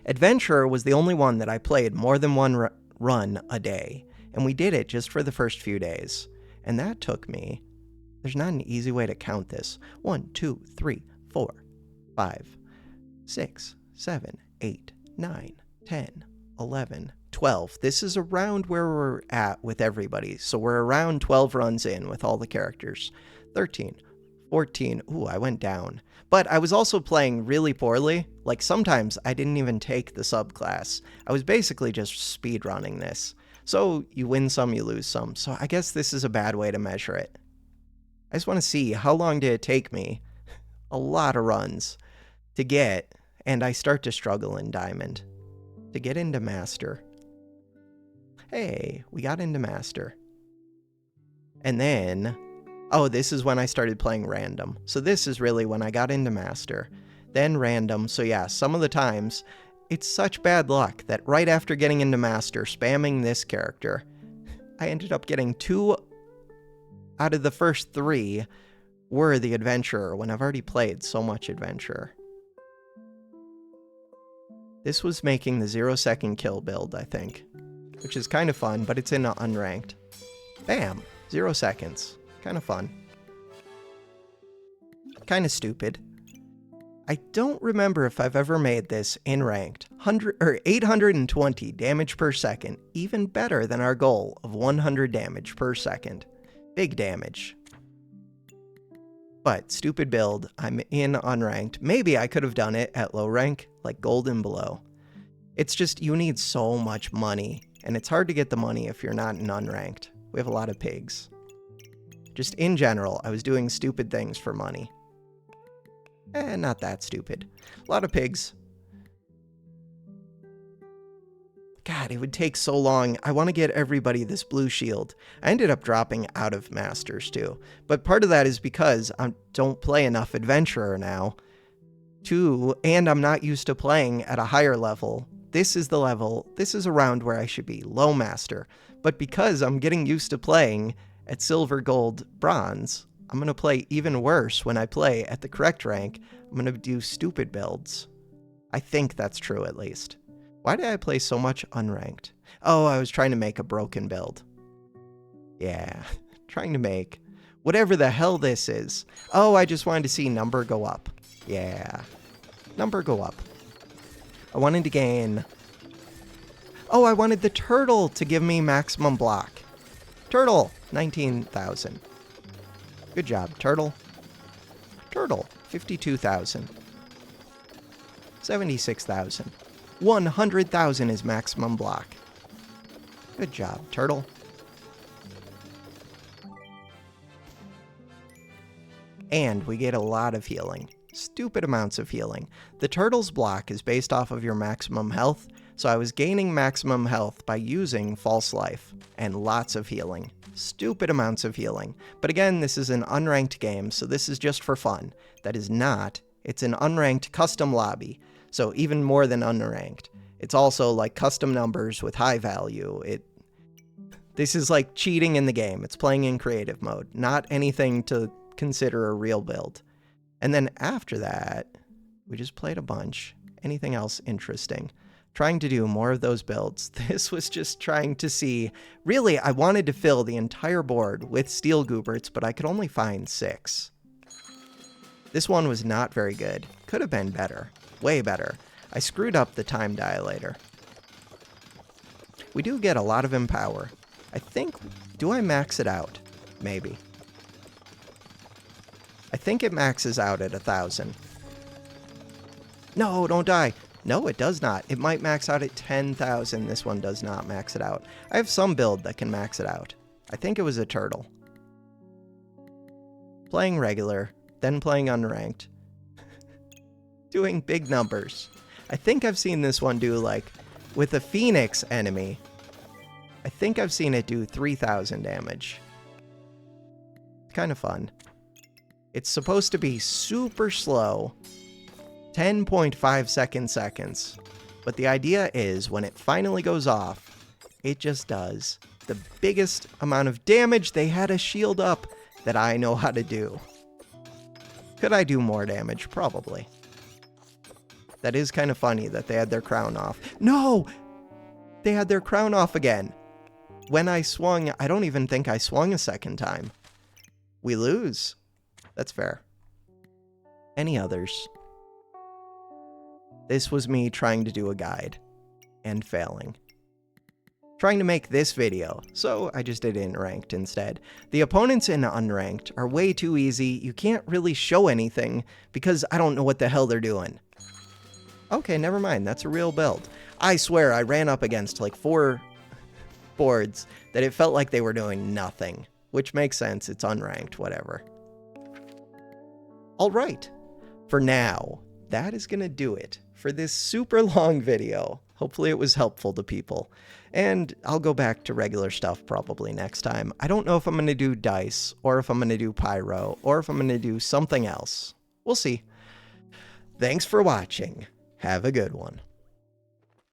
S1: Adventurer was the only one that I played more than one run a day, and we did it just for the first few days. And that took me, there's not an easy way to count this, 1, 2, 3, 4, 5, 6, 7, 8, 9, 10, 11, 12. This is around where we're at with everybody. So we're around 12 runs in with all the characters. 13, 14. Ooh, I went down. But I was also playing really poorly. Like, sometimes I didn't even take the subclass. I was basically just speedrunning this. So you win some, you lose some. So I guess this is a bad way to measure it. I just want to see how long did it take me, a lot of runs, to get, and I start to struggle in Diamond, to get into Master. Hey, we got into Master. And then, oh, this is when I started playing Random. So this is really when I got into Master. Then Random, so yeah, some of the times, it's such bad luck that right after getting into Master, spamming this character, I ended up getting 2 out of the first 3 were the Adventurer when I've already played so much Adventurer. This was making the 0-second kill build, I think, which is kind of fun, but it's in unranked. Bam! 0 seconds. Kind of fun. Kind of stupid. I don't remember if I've ever made this in ranked. 820 damage per second, even better than our goal of 100 damage per second. Big damage. But stupid build, I'm in unranked. Maybe I could have done it at low rank, like gold and below. It's just, you need so much money, and it's hard to get the money if you're not in unranked. We have a lot of pigs. Just in general, I was doing stupid things for money. Not that stupid. A lot of pigs. God, it would take so long. I want to get everybody this blue shield. I ended up dropping out of Masters too. But part of that is because I don't play enough Adventurer now. 2, and I'm not used to playing at a higher level. This is the level, this is around where I should be, low Master. But because I'm getting used to playing at Silver, Gold, Bronze, I'm going to play even worse when I play at the correct rank. I'm going to do stupid builds. I think that's true at least. Why did I play so much unranked? Oh, I was trying to make a broken build. Yeah, trying to make whatever the hell this is. Oh, I just wanted to see number go up. Yeah, number go up. I wanted to gain... Oh, I wanted the turtle to give me maximum block. Turtle, 19,000. Good job, turtle. Turtle, 52,000. 76,000. 100,000 is maximum block. Good job, turtle. And we get a lot of healing. Stupid amounts of healing. The turtle's block is based off of your maximum health, so I was gaining maximum health by using false life, and lots of healing. Stupid amounts of healing. But again, this is an unranked game, so this is just for fun. That is not. It's an unranked custom lobby, so even more than unranked. It's also like custom numbers with high value. This is like cheating in the game. It's playing in creative mode, not anything to consider a real build. And then after that, we just played a bunch. Anything else interesting? Trying to do more of those builds. This was just trying to see... Really, I wanted to fill the entire board with steel gooberts, but I could only find 6. This one was not very good. Could have been better. Way better. I screwed up the time dilator. We do get a lot of empower. I think... Do I max it out? Maybe. I think it maxes out at 1,000. No, don't die. No, it does not. It might max out at 10,000. This one does not max it out. I have some build that can max it out. I think it was a turtle. Playing regular, then playing unranked. Doing big numbers. I think I've seen this one do, like, with a phoenix enemy. I think I've seen it do 3,000 damage. Kind of fun. It's supposed to be super slow. 10.5 seconds. But the idea is, when it finally goes off, it just does the biggest amount of damage. They had a shield up that I know how to do. Could I do more damage? Probably. That is kind of funny that they had their crown off. No! They had their crown off again. When I swung, I don't even think I swung a second time. We lose. That's fair. Any others? This was me trying to do a guide and failing. Trying to make this video, so I just did it in ranked instead. The opponents in unranked are way too easy. You can't really show anything because I don't know what the hell they're doing. Okay, never mind. That's a real build. I swear I ran up against like 4 boards that it felt like they were doing nothing, which makes sense. It's unranked, whatever. All right. For now, that is going to do it for this super long video. Hopefully it was helpful to people. And I'll go back to regular stuff probably next time. I don't know if I'm going to do dice, or if I'm going to do pyro, or if I'm going to do something else. We'll see. Thanks for watching. Have a good one.